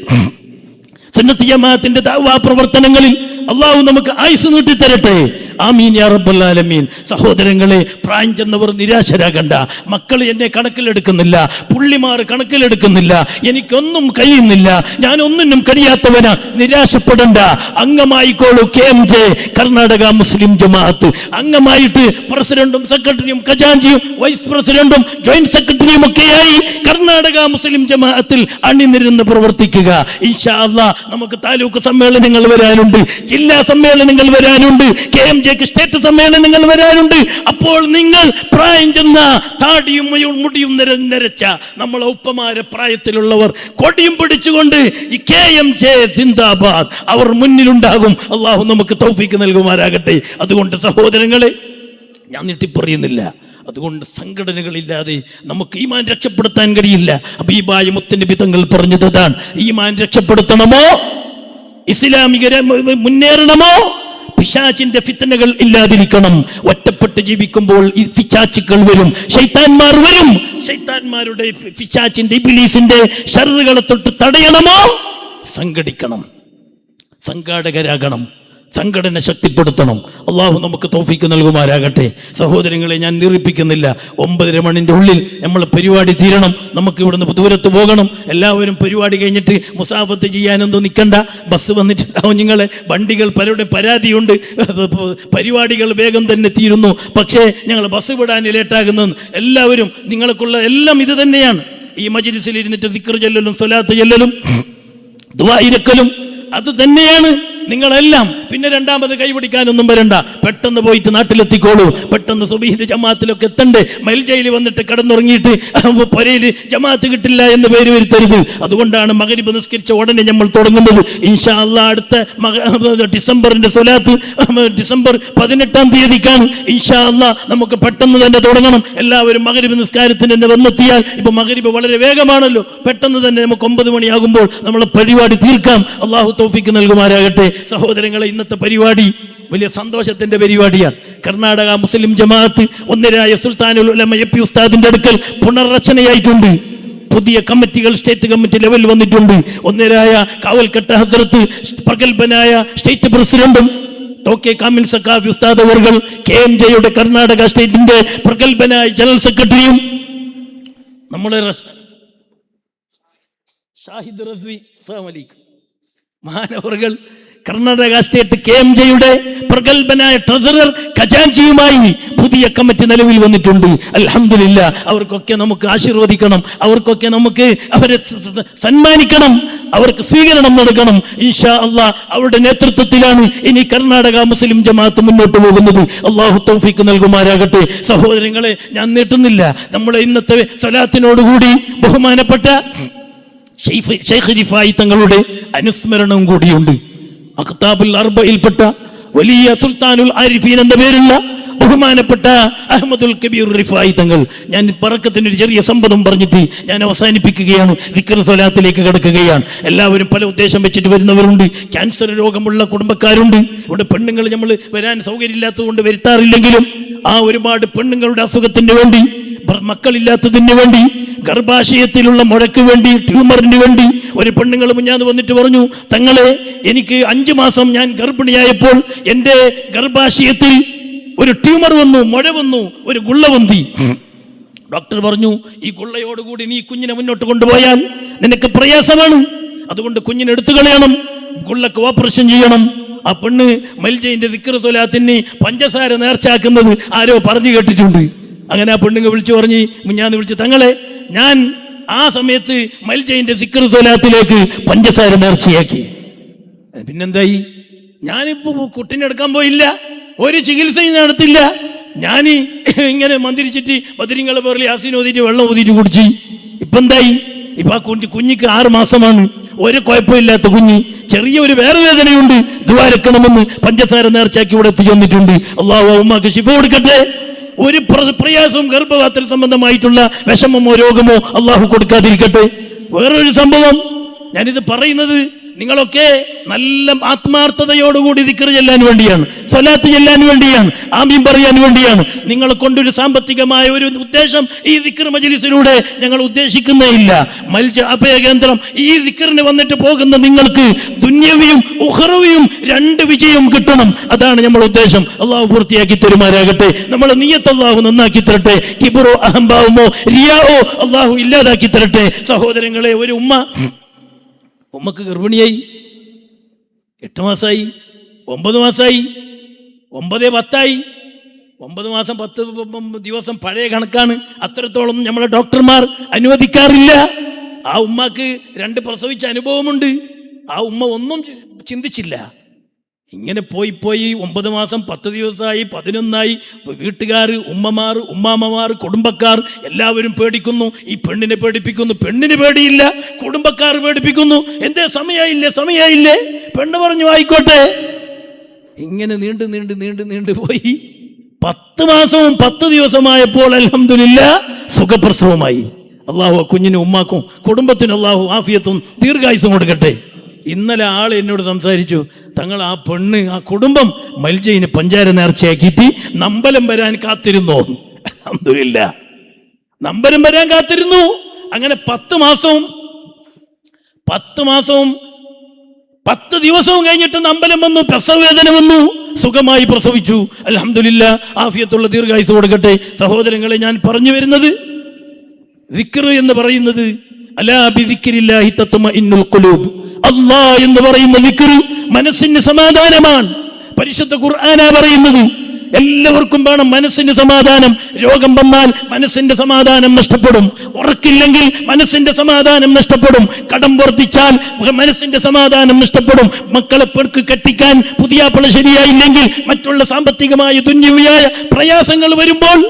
സുന്നത്ത് ജമാഅത്തിന്റെ ദഅവാ പ്രവർത്തനങ്ങളിൽ അള്ളാഹു നമുക്ക് ആയുസ് നീട്ടിത്തരട്ടെ. ആമീൻ യാ റബ്ബൽ ആലമീൻ. സഹോദരങ്ങളെ, പ്രായം ചെന്നവർ നിരാശരാകണ്ട. മക്കൾ എന്നെ കണക്കിലെടുക്കുന്നില്ല, പുള്ളിമാർ കണക്കിലെടുക്കുന്നില്ല, എനിക്കൊന്നും കഴിയുന്നില്ല, ഞാൻ ഒന്നിനും കഴിയാത്തവനാ. നിരാശപ്പെടണ്ട. അംഗമായിക്കോളൂ KMJ കർണാടക മുസ്ലിം ജമാഅത്ത്. അംഗമായിട്ട് പ്രസിഡന്റും സെക്രട്ടറിയും ഖജാൻജിയും വൈസ് പ്രസിഡന്റും ജോയിന്റ് സെക്രട്ടറിയും ഒക്കെയായി കർണാടക മുസ്ലിം ജമാഅത്തിൽ അണിനിരുന്ന് പ്രവർത്തിക്കുക. ഇൻഷാ അല്ലാഹ് നമുക്ക് താലൂക്ക് സമ്മേളനങ്ങൾ വരാനുണ്ട്, ജില്ലാ സമ്മേളനങ്ങൾ വരാനുണ്ട്, KMJ സ്റ്റേറ്റ് സമ്മേളനങ്ങൾ വരാനുണ്ട്. അപ്പോൾ നിങ്ങൾ പ്രായം ചെന്ന താടിയും മുടിയും നരച്ച നമ്മളെ ഉപ്പമാരെ പ്രായത്തിലുള്ളവർ കൊടിയും പിടിച്ചുകൊണ്ട് ഈ KMJ സിന്ദാബാദ് അവർ മുന്നിലുണ്ടാകും. അള്ളാഹു നമുക്ക് തൗഫീക്ക് നൽകുമാറാകട്ടെ. അതുകൊണ്ട് സഹോദരങ്ങളെ, ഞാൻ നീട്ടിപ്പറയുന്നില്ല. അതുകൊണ്ട് സംഘടനകളില്ലാതെ നമുക്ക് ഈമാൻ രക്ഷപ്പെടുത്താൻ കഴിയില്ല. ഹബീബായ മുത്തുനബി തങ്ങൾ പറഞ്ഞതാണ്, ഈമാൻ രക്ഷപ്പെടുത്തണമോ, ഇസ്ലാമിക മുന്നേറണമോ, പിശാചിന്റെ ഫിത്നകൾ ഇല്ലാതിരിക്കണം. ഒറ്റപ്പെട്ട് ജീവിക്കുമ്പോൾ ഈ പിശാചുക്കൾ വരും, ശൈത്താന്മാർ വരും. ശൈത്താന്മാരുടെ പിശാചിന്റെ ഇബ്ലീസിന്റെ ശർറുകളെ തൊട്ട് തടയണമോ, സംഘടിക്കണം, സംഘാടകരാകണം, സംഘടന ശക്തിപ്പെടുത്തണം. അള്ളാഹു നമുക്ക് തൗഫീക്ക് നൽകുമാരാകട്ടെ. സഹോദരങ്ങളെ, ഞാൻ നിറപ്പിക്കുന്നില്ല. 9:30 മണിൻ്റെ ഉള്ളിൽ നമ്മൾ പരിപാടി തീരണം. നമുക്ക് ഇവിടുന്ന് ദൂരത്ത് പോകണം. എല്ലാവരും പരിപാടി കഴിഞ്ഞിട്ട് മുസാഫത്ത് ചെയ്യാനൊന്നും നിൽക്കണ്ട. ബസ് വന്നിട്ടുണ്ടാവും. നിങ്ങളെ വണ്ടികൾ പലരുടെ പരാതിയുണ്ട്, പരിപാടികൾ വേഗം തന്നെ തീരുന്നു, പക്ഷേ ഞങ്ങൾ ബസ് വിടാൻ ലേറ്റാകുന്നു. എല്ലാവരും നിങ്ങൾക്കുള്ള എല്ലാം ഇത് തന്നെയാണ്. ഈ മജ്‌ലിസിൽ ഇരുന്നിട്ട് ദിക്ർ ചൊല്ലലും സ്വലാത്ത് ചൊല്ലലും ദുആ ഇരക്കലും അത് തന്നെയാണ് നിങ്ങളെല്ലാം. പിന്നെ രണ്ടാമത് കൈപിടിക്കാനൊന്നും വരണ്ട. പെട്ടെന്ന് പോയിട്ട് നാട്ടിലെത്തിക്കോളൂ. പെട്ടെന്ന് സുബഹിന്റെ ജമാഅത്തിലൊക്കെ എത്തണ്ടേ. മൈൽജയിൽ വന്നിട്ട് കിടന്നുറങ്ങിയിട്ട് പൊരയിൽ ജമാഅത്ത് കിട്ടില്ല എന്ന് പേര് വരുത്തരുത്. അതുകൊണ്ടാണ് മഗ്‌രിബ് നിസ്കരിച്ച ഉടനെ നമ്മൾ തുടങ്ങുന്നത്. ഇൻഷാ അല്ലാഹ് അടുത്ത ഡിസംബറിന്റെ സ്വലാത്ത് ഡിസംബർ 18-ാം തീയതിക്കാണ്. ഇൻഷാ അല്ലാഹ് നമുക്ക് പെട്ടെന്ന് തന്നെ തുടങ്ങണം. എല്ലാവരും മഗ്‌രിബ് നിസ്കാരത്തിന് തന്നെ വന്നെത്തിയാൽ, ഇപ്പൊ മഗ്‌രിബ് വളരെ വേഗമാണല്ലോ, പെട്ടെന്ന് തന്നെ നമുക്ക് 9 മണിയാകുമ്പോൾ നമ്മളെ പരിപാടി തീർക്കാം. അള്ളാഹു തൗഫീക്ക് നൽകുമാരാകട്ടെ. സഹോദരങ്ങളെ, ഇന്നത്തെ പരിപാടി വലിയ സന്തോഷത്തിന്റെ പരിപാടിയാണ്. കർണാടക മുസ്ലിം ജമാഅത്ത് ഒന്നരായ സുൽത്താനുൽ ഉലമ AP ഉസ്താദിന്റെ അടുക്കൽ പുനർരചനയായിട്ടുണ്ട്. പുതിയ കമ്മിറ്റികൾ സ്റ്റേറ്റ് കമ്മിറ്റി ലെവൽ വന്നിട്ടുണ്ട്. ഒന്നരായ കാവൽക്കട്ട ഹസ്രത്ത് പ്രഗൽഭനായ സ്റ്റേറ്റ് പ്രസിഡന്റും തോക്കെ കാമിൽ സഖാഫി ഉസ്താദ് അവർകൾ KMJ കർണാടക സ്റ്റേറ്റിന്റെ പ്രഗൽഭനായ ജനറൽ സെക്രട്ടറിയും നമ്മുടെ ഷാഹിദ് റസ്വി മഹാനവറുകൾ കർണാടക സ്റ്റേറ്റ് KMJയുടെ പ്രഗത്ഭനായ ട്രഷറർ ഖജാൻജിയുമായി പുതിയ കമ്മിറ്റി നിലവിൽ വന്നിട്ടുണ്ട്. അൽഹംദുലില്ലാ, അവർക്കൊക്കെ നമുക്ക് ആശീർവദിക്കണം, അവർക്കൊക്കെ നമുക്ക് അവരെ സന്മാനിക്കണം, അവർക്ക് സ്വീകരണം നൽകണം. ഇൻഷാ അല്ലാഹ് അവരുടെ നേതൃത്വത്തിലാണ് ഇനി കർണാടക മുസ്ലിം ജമാഅത്ത് മുന്നോട്ട് പോകുന്നത്. അല്ലാഹു തൗഫീഖ് നൽകുമാറാകട്ടെ. സഹോദരങ്ങളെ, ഞാൻ നീട്ടുന്നില്ല. നമ്മുടെ ഇന്നത്തെ സ്വലാത്തിനോടുകൂടി ബഹുമാനപ്പെട്ട ശൈഖ് റിഫായി തങ്ങളുടെ അനുസ്മരണവും കൂടിയുണ്ട്. അഖ്താബുൽ അർബയിൽപ്പെട്ട വലിയ സുൽത്താനുൽ ആരിഫീൻ എന്ന പേരുള്ള ബഹുമാനപ്പെട്ട അഹ്മദുൽ കബീർ റിഫായി തങ്ങൾ. ഞാൻ പറക്കത്തിനൊരു ചെറിയ സംഭവം പറഞ്ഞിട്ട് ഞാൻ അവസാനിപ്പിക്കുകയാണ്. ദിക്ർ സ്വലാത്തിലേക്ക് കടക്കുകയാണ്. എല്ലാവരും പല ഉദ്ദേശം വെച്ചിട്ട് വരുന്നവരുണ്ട്. ക്യാൻസർ രോഗമുള്ള കുടുംബക്കാരുണ്ട്. ഇവിടെ പെണ്ണുങ്ങൾ നമ്മൾ വരാൻ സൗകര്യമില്ലാത്തത് കൊണ്ട് വരുത്താറില്ലെങ്കിലും ആ ഒരുപാട് പെണ്ണുങ്ങളുടെ അസുഖത്തിന് വേണ്ടി, മക്കളില്ലാത്തതിന് വേണ്ടി, ഗർഭാശയത്തിലുള്ള മുഴക്ക് വേണ്ടി, ട്യൂമറിന് വേണ്ടി ഒരു പെണ്ണുങ്ങൾ മുന്നാന്ന് വന്നിട്ട് പറഞ്ഞു, തങ്ങളെ എനിക്ക് 5 മാസം ഞാൻ ഗർഭിണിയായപ്പോൾ എൻ്റെ ഗർഭാശയത്തിൽ ഒരു ട്യൂമർ വന്നു, മുഴ വന്നു, ഒരു ഗുള്ള വന്തി. ഡോക്ടർ പറഞ്ഞു, ഈ ഗുള്ളയോടുകൂടി നീ കുഞ്ഞിനെ മുന്നോട്ട് കൊണ്ടുപോയാൽ നിനക്ക് പ്രയാസമാണ്, അതുകൊണ്ട് കുഞ്ഞിനെ എടുത്തു കളയണം, ഗുള്ളക്ക് ഓപ്പറേഷൻ ചെയ്യണം. ആ പെണ്ണ് മൽജയിന്റെ ദിക്ർ സ്വലാത്തിന് പഞ്ചസാര നേർച്ചാക്കുന്നത് ആരോ പറഞ്ഞു കേട്ടിട്ടുണ്ട്. അങ്ങനെ ആ പെണ്ണുങ്ങൾ വിളിച്ചു പറഞ്ഞ് മുഞ്ഞാന്ന് വിളിച്ച്, തങ്ങളെ ഞാൻ ആ സമയത്ത് മൽജയിന്റെ ദിക്ർ സ്വലാത്തിലേക്ക് പഞ്ചസാര നേർച്ചയാക്കി. പിന്നെന്തായി? ഞാനിപ്പോ കുട്ടിനെ എടുക്കാൻ പോയില്ല, ഒരു ചികിത്സയും നടത്തില്ല. ഞാൻ ഇങ്ങനെ മന്ദിരിച്ചിട്ട് ബദരിങ്ങളെ പേരിൽ യാസീൻ ഓതിയിട്ട് വെള്ളം ഊതിയിട്ട് കുടിച്ച്. ഇപ്പം എന്തായി? ഇപ്പം ആ കുഞ്ഞിക്ക് 6 മാസമാണ്, ഒരു കുഴപ്പമില്ലാത്ത കുഞ്ഞ്. ചെറിയൊരു വേറെ വേദനയുണ്ട്, ദുആരക്കണമെന്ന് പഞ്ചസാര നേർച്ചാക്കി ഇവിടെ എത്തി ചെന്നിട്ടുണ്ട്. അല്ലാഹു ഉമ്മാക്ക് ശിഫ കൊടുക്കട്ടെ. ഒരു പ്രയാസവും ഗർഭപാത്ര സംബന്ധമായിട്ടുള്ള വിഷമമോ രോഗമോ അള്ളാഹു കൊടുക്കാതിരിക്കട്ടെ. വേറൊരു സംഭവം, ഞാനിത് പറയുന്നത് നിങ്ങളൊക്കെ നല്ല ആത്മാർത്ഥതയോടുകൂടി ദിക്ർ ചെല്ലാൻ വേണ്ടിയാണ്, സ്വലാത്ത് ചെല്ലാൻ വേണ്ടിയാണ്, ആമീൻ പറയാൻ വേണ്ടിയാണ്. നിങ്ങളെ കൊണ്ടൊരു സാമ്പത്തികമായ ഒരു ഉദ്ദേശം ഈ ദിക്ർ മജ്ലിസിലൂടെ ഞങ്ങൾ ഉദ്ദേശിക്കുന്നേ ഇല്ല. മൽജ അഭയകേന്ദ്രം ഈ ദിക്റിന് വന്നിട്ട് പോകുന്ന നിങ്ങൾക്ക് ദുന്യവിയും ഉഖറവിയും 2 വിജയം കിട്ടണം. അതാണ് നമ്മൾ ഉദ്ദേശം. അള്ളാഹു പൂർത്തിയാക്കി തരുമാറാകട്ടെ. നമ്മളെ നിയ്യത്ത് അള്ളാഹു നന്നാക്കി തരട്ടെ. കിബ്റോ അഹംഭാവമോ റിയാവോ അള്ളാഹു ഇല്ലാതാക്കി തരട്ടെ. സഹോദരങ്ങളെ, ഒരു ഉമ്മക്ക് ഗർഭിണിയായി 8 മാസമായി, 9 മാസമായി, 9 10ആയി. 9 മാസം 10 ദിവസം പഴയ കണക്കാണ്. അത്രത്തോളം നമ്മളെ ഡോക്ടർമാർ അനുവദിക്കാറില്ല. ആ ഉമ്മക്ക് 2 പ്രസവിച്ച അനുഭവമുണ്ട്. ആ ഉമ്മ ഒന്നും ചിന്തിച്ചില്ല. ഇങ്ങനെ പോയി 9 മാസം 10 ദിവസമായി, 11ആയി. വീട്ടുകാർ, ഉമ്മമാർ, ഉമ്മാമ്മമാർ, കുടുംബക്കാർ എല്ലാവരും പേടിക്കുന്നു. ഈ പെണ്ണിനെ പേടിപ്പിക്കുന്നു. പെണ്ണിന് പേടിയില്ല, കുടുംബക്കാർ പേടിപ്പിക്കുന്നു. എന്തേ സമയായില്ലേ? പെണ്ണ് പറഞ്ഞു ആയിക്കോട്ടെ. ഇങ്ങനെ നീണ്ടു പോയി 10 മാസവും 10 ദിവസമായപ്പോൾ അൽഹംദുലില്ലാ സുഖപ്രസവമായി. അള്ളാഹു കുഞ്ഞിനും ഉമ്മാക്കും കുടുംബത്തിനും അള്ളാഹു ആഫിയത്തും ദീർഘായുസ്സും കൊടുക്കട്ടെ. ഇന്നലെ ആൾ എന്നോട് സംസാരിച്ചു, തങ്ങൾ ആ പെണ്ണ്, ആ കുടുംബം മൽജയിന് പഞ്ചാര നേർച്ചയാക്കിയിട്ട് നമ്പലം വരാൻ കാത്തിരുന്നു. അൽഹംദുലില്ലാ, നമ്പലം വരാൻ കാത്തിരുന്നു. അങ്ങനെ 10 മാസവും 10 ദിവസവും കഴിഞ്ഞിട്ട് നമ്പലം വന്നു, പ്രസവവേദന വന്നു, സുഖമായി പ്രസവിച്ചു. അൽഹംദുലില്ലാ, ആഫിയത്തുള്ള ദീർഘായുസ്സ് കൊടുക്കട്ടെ. സഹോദരങ്ങളെ, ഞാൻ പറഞ്ഞു വരുന്നത് ദിക്ർ എന്ന് പറയുന്നത് അലാ ബിദിക്രില്ലാഹി തത്മഇന്നുൽ ഖുലൂബ്. അല്ലാഹ് എന്ന് പറയുന്ന ദിക്ർ മനസ്സിന് സമാധാനമാണ്. പരിശുദ്ധ ഖുർആനാ പറയുന്നത്. എല്ലാവർക്കും വേണം മനസ്സിന് സമാധാനം. രോഗം വന്നാൽ മനസ്സിന്റെ സമാധാനം നഷ്ടപ്പെടും. ഉറക്കില്ലെങ്കിൽ മനസ്സിന്റെ സമാധാനം നഷ്ടപ്പെടും. കടം വർദ്ധിച്ചാൽ മനസ്സിന്റെ സമാധാനം നഷ്ടപ്പെടും. മക്കളെ പെർക്ക് കെട്ടിക്കാൻ പുതിയാപ്പിള ശരിയായില്ലെങ്കിൽ, മറ്റുള്ള സാമ്പത്തികമായ ദുന്യവിയായ പ്രയാസങ്ങൾ വരുമ്പോൾ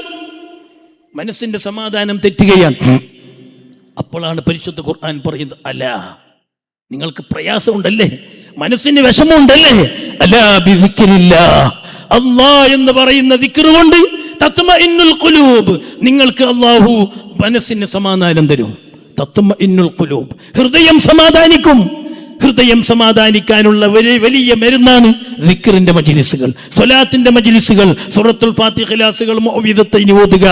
മനസ്സിന്റെ സമാധാനം തെറ്റുകയാണ്. അപ്പോഴാണ് പരിശുദ്ധ ഖുർആൻ പറയുന്നത്, അലാ, നിങ്ങൾക്ക് പ്രയാസമുണ്ടല്ലേ, മനസ്സിന് വിഷമമുണ്ടല്ലേ, അലാ ബിദിക്രില്ലാഹ്, അല്ലാഹ് എന്ന് പറയുന്ന ദിക്ർ കൊണ്ട് തത്മഇന്നുൽ ഖുലൂബ്, നിങ്ങൾക്ക് അല്ലാഹു മനസ്സിന് സമാധാനം തരും. തത്മഇന്നുൽ ഖുലൂബ്, ഹൃദയം സമാധാനിക്കും. ഹൃദയം സമാധാനിക്കാനുള്ള വലിയ മരുന്നാണ് ദിക്റിന്റെ മജ്ലിസുകൾ, സ്വലാത്തിന്റെ മജ്ലിസുകൾ, സൂറത്തുൽ ഫാത്തിഹ, ഖിലാസുകൾ, മുഅവ്വിദത്തൈൻ ഓതുക,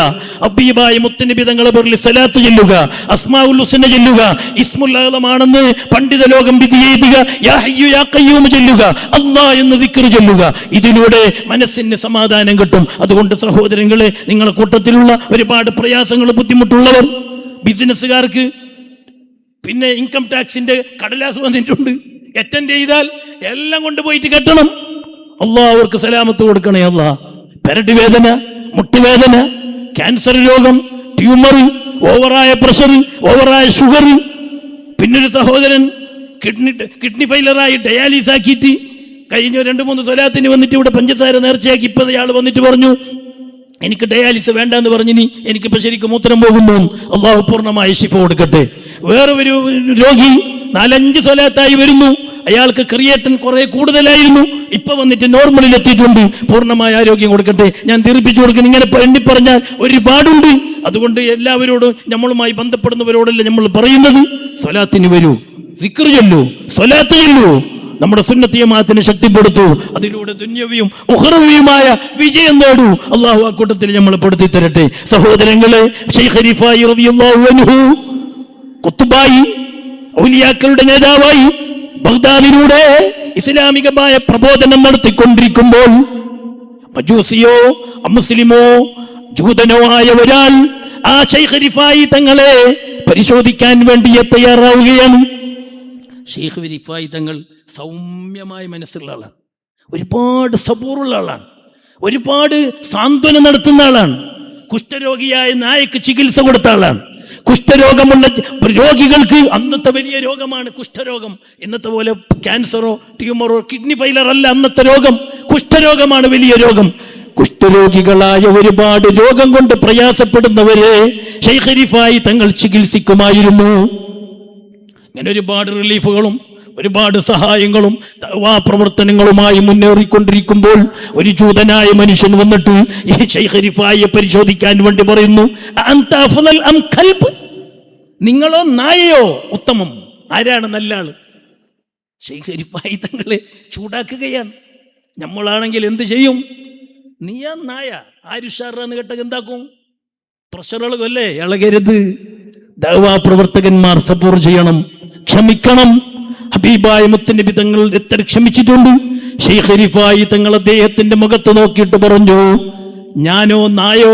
ഹബീബായ മുത്തനബി തങ്ങളെ പേരിൽ സ്വലാത്ത് ചൊല്ലുക, അസ്മാഉൽ ഹുസ്ന ചൊല്ലുക, ഇസ്മുൽ അഅ്ലമാണെന്ന് പണ്ഡിത ലോകം വിധി എഴുതുക, യാ ഹയ്യു യാ ഖയ്യൂം ചൊല്ലുക, അല്ലാഹ് എന്ന് ദിക്ർ ചൊല്ലുക. ഇതിലൂടെ മനസ്സിന് സമാധാനം കിട്ടും. അതുകൊണ്ട് സഹോദരങ്ങളെ, നിങ്ങളുടെ കൂട്ടത്തിലുള്ള ഒരുപാട് പ്രയാസങ്ങൾ, ബുദ്ധിമുട്ടുള്ളവർ, ബിസിനസ്സുകാർക്ക് പിന്നെ ഇൻകം ടാക്സിന്റെ കടലാസ് വന്നിട്ടുണ്ട്. അറ്റൻഡ് ചെയ്താൽ എല്ലാം കൊണ്ടുപോയിട്ട് കെട്ടണം. അള്ളാഹ് അവർക്ക് സലാമത്ത് കൊടുക്കണേ അള്ളാഹ്. പെരടി വേദന, മുട്ടുവേദന, ക്യാൻസർ രോഗം, ട്യൂമർ, ഓവറായ പ്രഷർ, ഓവറായ ഷുഗർ. പിന്നൊരു സഹോദരൻ കിഡ്നി ഫെയിലറായി ഡയാലിസ് ആക്കിയിട്ട് കഴിഞ്ഞ 2-3 സ്വലാത്തിന് വന്നിട്ട് ഇവിടെ പഞ്ചസാര നേർച്ചയാക്കി. ഇപ്പോൾ അയാൾ വന്നിട്ട് പറഞ്ഞു എനിക്ക് ഡയാലിസ് വേണ്ടെന്ന് പറഞ്ഞിനി, എനിക്കിപ്പോൾ ശരിക്കും മൂത്രം പോകുന്നു. അള്ളാഹു പൂർണ്ണമായ ശിഫ കൊടുക്കട്ടെ. വേറെ ഒരു രോഗി 4-5 സ്വലാത്തായി വരുന്നു, അയാൾക്ക് ക്രിയേറ്റിൻ കുറെ കൂടുതലായിരുന്നു, ഇപ്പൊ വന്നിട്ട് നോർമലിൽ എത്തിയിട്ടുണ്ട്. പൂർണ്ണമായ ആരോഗ്യം കൊടുക്കട്ടെ. ഞാൻ ദീർഘിപ്പിച്ചു കൊടുക്കുന്നു. ഇങ്ങനെ എണ്ണി പറഞ്ഞാൽ ഒരുപാടുണ്ട്. അതുകൊണ്ട് എല്ലാവരോടും നമ്മളുമായി ബന്ധപ്പെടുന്നവരോടല്ല നമ്മൾ പറയുന്നത്, സ്വലാത്തിന് വരൂ, സിക്ർ ചൊല്ലൂ, സ്വലാത്ത് ചൊല്ലൂ, നമ്മുടെ സുന്നത്ത് ജമാഅത്തിനെ ശക്തിപ്പെടുത്തൂ. അതിലൂടെ ദുന്യവിയും ഉഖറവിയുമായ വിജയം നേടൂ. അള്ളാഹു ആ കൂട്ടത്തിൽ നമ്മൾ പെടുത്തി തരട്ടെ. സഹോദരങ്ങളെ, ശൈഖ് റിഫായി റളിയല്ലാഹു അൻഹു ഖുത്ബായി, ഔലിയാക്കളുടെ നേതാവായി ബഗ്ദാദിലൂടെ ഇസ്ലാമികമായ പ്രബോധനം നടത്തിക്കൊണ്ടിരിക്കുമ്പോൾ മജൂസിയോ അമുസ്ലിമോ ജൂതനോ ആയ ഒരാൾ ആ ശൈഖ് റിഫായി തങ്ങളെ പരിശോധിക്കാൻ വേണ്ടി തയ്യാറാവുകയാണ്. ശൈഖ് റിഫായി തങ്ങൾ സൗമ്യമായ മനസ്സുള്ള ആളാണ്, ഒരുപാട് സബൂറുള്ള ആളാണ്, ഒരുപാട് സാന്ത്വനം നടത്തുന്ന ആളാണ്. കുഷ്ഠരോഗിയായ നായക്ക് ചികിത്സ കൊടുത്ത ആളാണ്. കുഷ്ഠരോഗമുള്ള രോഗികൾക്ക് അന്നത്തെ വലിയ രോഗമാണ് കുഷ്ഠരോഗം. ഇന്നത്തെ പോലെ ക്യാൻസറോ ട്യൂമറോ കിഡ്നി ഫെയിലർ അല്ല അന്നത്തെ രോഗം. കുഷ്ഠരോഗമാണ് വലിയ രോഗം. കുഷ്ഠരോഗികളായ ഒരുപാട് രോഗം കൊണ്ട് പ്രയാസപ്പെടുന്നവരെ ശൈഖ് റിഫായി തങ്ങൾ ചികിത്സിക്കുമായിരുന്നു. ഇങ്ങനെ ഒരുപാട് റിലീഫുകളും ഒരുപാട് സഹായങ്ങളും ദഅവാ പ്രവർത്തനങ്ങളുമായി മുന്നേറിക്കൊണ്ടിരിക്കുമ്പോൾ ഒരു ജൂതനായ മനുഷ്യൻ വന്നിട്ട് ഈ ശൈഖ് റിഫായിയെ പരിശോധിക്കാൻ വേണ്ടി പറയുന്നു, അൻത അഫ്ളൽ അം കൽബ്, നിങ്ങളോ നായയോ ഉത്തമം, ആരാണ് നല്ല ആള്? ശൈഖ് റിഫായി തങ്ങളെ ചൂടാക്കുകയാണ്. നമ്മളാണെങ്കിൽ എന്ത് ചെയ്യും? നീയാ നായ, ആരുഷാറാന്ന് കേട്ടത് എന്താക്കും? പ്രഷർ ഇളകല്ലേ? ഇളകരുത്. ദഅവാ പ്രവർത്തകന്മാർ സപ്പോർട്ട് ചെയ്യണം, ക്ഷമിക്കണം. ഹബീബായ മുത്തുനബി തങ്ങൾ എത്ര ക്ഷമിച്ചിട്ടുണ്ട്. ശൈഖ് റിഫായി തങ്ങൾ അദ്ദേഹത്തിന്റെ മുഖത്ത് നോക്കിയിട്ട് പറഞ്ഞു, ഞാനോ നായോ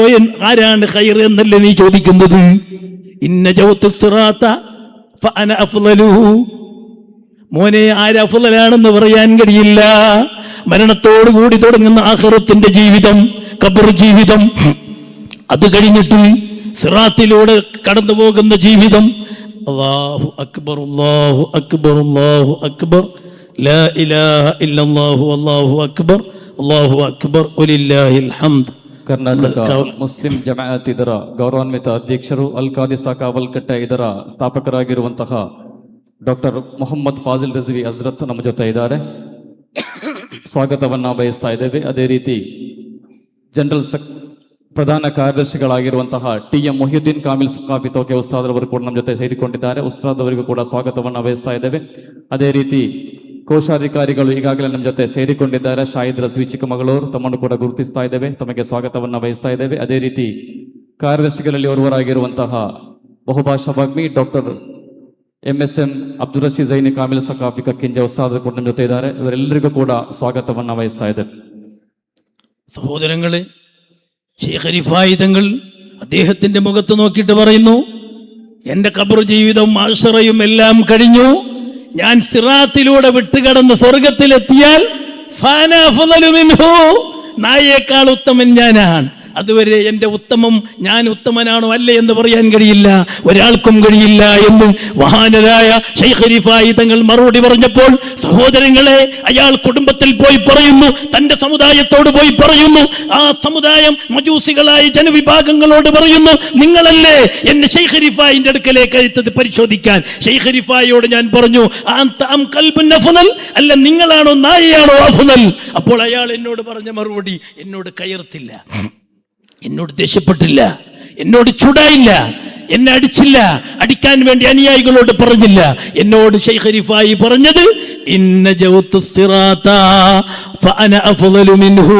ആരാണ് ഖൈർ എന്നല്ലേ നീ ചോദിക്കുന്നത്? ഇന്ന ജൗതു സിറാത്ത ഫഅന അഫ്ളലുഹു, മോനെ ആര് അഫ്ളലാണെന്ന് പറയാൻ കഴിയില്ല. മരണത്തോടുകൂടി തുടങ്ങുന്ന ആഖിറത്തിന്റെ ജീവിതം, ഖബർ ജീവിതം, അത് കഴിഞ്ഞിട്ട് സിറാത്തിലൂടെ കടന്നു പോകുന്ന ജീവിതം. അല്ലാഹു അക്ബർ, അല്ലാഹു അക്ബർ, അല്ലാഹു അക്ബർ, ലാ ഇലാഹ ഇല്ലല്ലാഹു അല്ലാഹു അക്ബർ, അല്ലാഹു ಅಕ್ಬರ್ ವಲಿಲ್ಲಾಹಿಲ್ ಹಮ್ದ್. ಕರ್ನಾಟಕ ಮುಸ್ಲಿಂ ಜಮಾಅತ್ ಇದರ ಗೌರವಾನ್ವಿತ ಅಧ್ಯಕ್ಷರು ಅಲ್-ಖಾದಿಸಾ ಕಾವಲ್ಕಟ್ಟ ಇದರ ಸ್ಥಾಪಕರಾಗಿರುವಂತಹ ಡಾಕ್ಟರ್ ಮೊಹಮ್ಮದ್ ಫಾಜಿಲ್ ರಿಜ್ವಿ ಹಜರತ್ ನಮ್ಮ ಜೊತೆ ಇದ್ದಾರೆ. ಸ್ವಾಗತವನ್ನ ಬಯಸ್ತಾ ಇದ್ದೇವೆ. ಅದೇ ರೀತಿ ಜನರಲ್ ಪ್ರಧಾನ ಕಾರ್ಯದರ್ಶಿಗಳಾಗಿರುವಂತಹ ಟಿ.ಎಂ. ಮೊಹಿಯುದ್ದೀನ್ ಕಾಮಿಲ್ ಸಖಾಫಿ ತೋಕೆ ಉಸ್ತಾದರವರು ಕೂಡ ನಮ್ಮ ಜೊತೆ ಸೇರಿಕೊಂಡಿದ್ದಾರೆ. ಉಸ್ತಾದವರಿಗೂ ಕೂಡ ಸ್ವಾಗತವನ್ನು ಬಯಸ್ತಾ ಇದ್ದೇವೆ. ಅದೇ ರೀತಿ ಕೋಶಾಧಿಕಾರಿಗಳು ಈಗಾಗಲೇ ನಮ್ಮ ಜೊತೆ ಸೇರಿಕೊಂಡಿದ್ದಾರೆ. ಶಾಹಿದ್ ರಜ್ವಿ ಚಿಕ್ಕಮಗಳೂರು, ತಮ್ಮನ್ನು ಕೂಡ ಗುರುತಿಸ್ತಾ ಇದ್ದೇವೆ, ತಮಗೆ ಸ್ವಾಗತವನ್ನು ಬಯಸ್ತಾ ಇದ್ದೇವೆ. ಅದೇ ರೀತಿ ಕಾರ್ಯದರ್ಶಿಗಳಲ್ಲಿ ಓರ್ವರಾಗಿರುವಂತಹ ಬಹುಭಾಷಾ ಭಗ್ಮಿ ಡಾಕ್ಟರ್ MSM ಅಬ್ದುಲ್ ರಶೀದ್ ಜೈನಿ ಕಾಮಿಲ್ ಸಖಾಫಿ ಕಕ್ಕಿಂಜ ಉಸ್ತಾದರು ಕೂಡ ನಮ್ಮ ಜೊತೆ ಇದ್ದಾರೆ. ಇವರೆಲ್ಲರಿಗೂ ಕೂಡ ಸ್ವಾಗತವನ್ನು ವಹಿಸ್ತಾ ಇದ್ದೇವೆ. സഹോദരങ്ങളെ, ശൈഖ് റിഫായി തങ്ങൾ അദ്ദേഹത്തിന്റെ മുഖത്ത് നോക്കിയിട്ട് പറയുന്നു, എൻ്റെ ഖബർ ജീവിതവും മാശറയും എല്ലാം കഴിഞ്ഞു, ഞാൻ സിറാത്തിലൂടെ വിട്ടുകടന്ന് സ്വർഗത്തിലെത്തിയാൽ ഫാന അഫ്ളലു മിൻഹു, നായേക്കാൾ ഉത്തമൻ ഞാനാണ്. അതുവരെ എൻ്റെ ഉത്തമം ഞാൻ ഉത്തമനാണോ അല്ലേ എന്ന് പറയാൻ കഴിയില്ല, ഒരാൾക്കും കഴിയില്ല എന്ന് മഹാനരായ ശൈഖ് റിഫായി തങ്ങൾ മറുപടി പറഞ്ഞപ്പോൾ, സഹോദരങ്ങളെ, അയാൾ കുടുംബത്തിൽ പോയി പറയുന്നു, തൻ്റെ സമുദായത്തോട് പോയി പറയുന്നു. ആ സമുദായം മജൂസികളായ ജനവിഭാഗങ്ങളോട് പറയുന്നു, നിങ്ങളല്ലേ എന്നെ ശൈഖ് റിഫായിന്റെ അടുക്കലേക്ക് അയച്ചത് പരിശോധിക്കാൻ. ശൈഖ് റിഫായിയോട് ഞാൻ പറഞ്ഞു, അല്ല നിങ്ങളാണോ നായയാണോ അഫ്ളൽ? അപ്പോൾ അയാൾ എന്നോട് പറഞ്ഞ മറുപടി, എന്നോട് കയർത്തില്ല, എന്നോട് ദേഷ്യപ്പെട്ടില്ല, എന്നോട് ചൂടായില്ല, എന്നെ അടിച്ചില്ല, അടിക്കാൻ വേണ്ടി അനുയായികളോട് പറഞ്ഞില്ല. എന്നോട് ശൈഖ് റിഫായി പറഞ്ഞത്, ഇന്ന ജൗതു സിറാത്ത ഫഅന അഫ്ളലു മിൻഹു,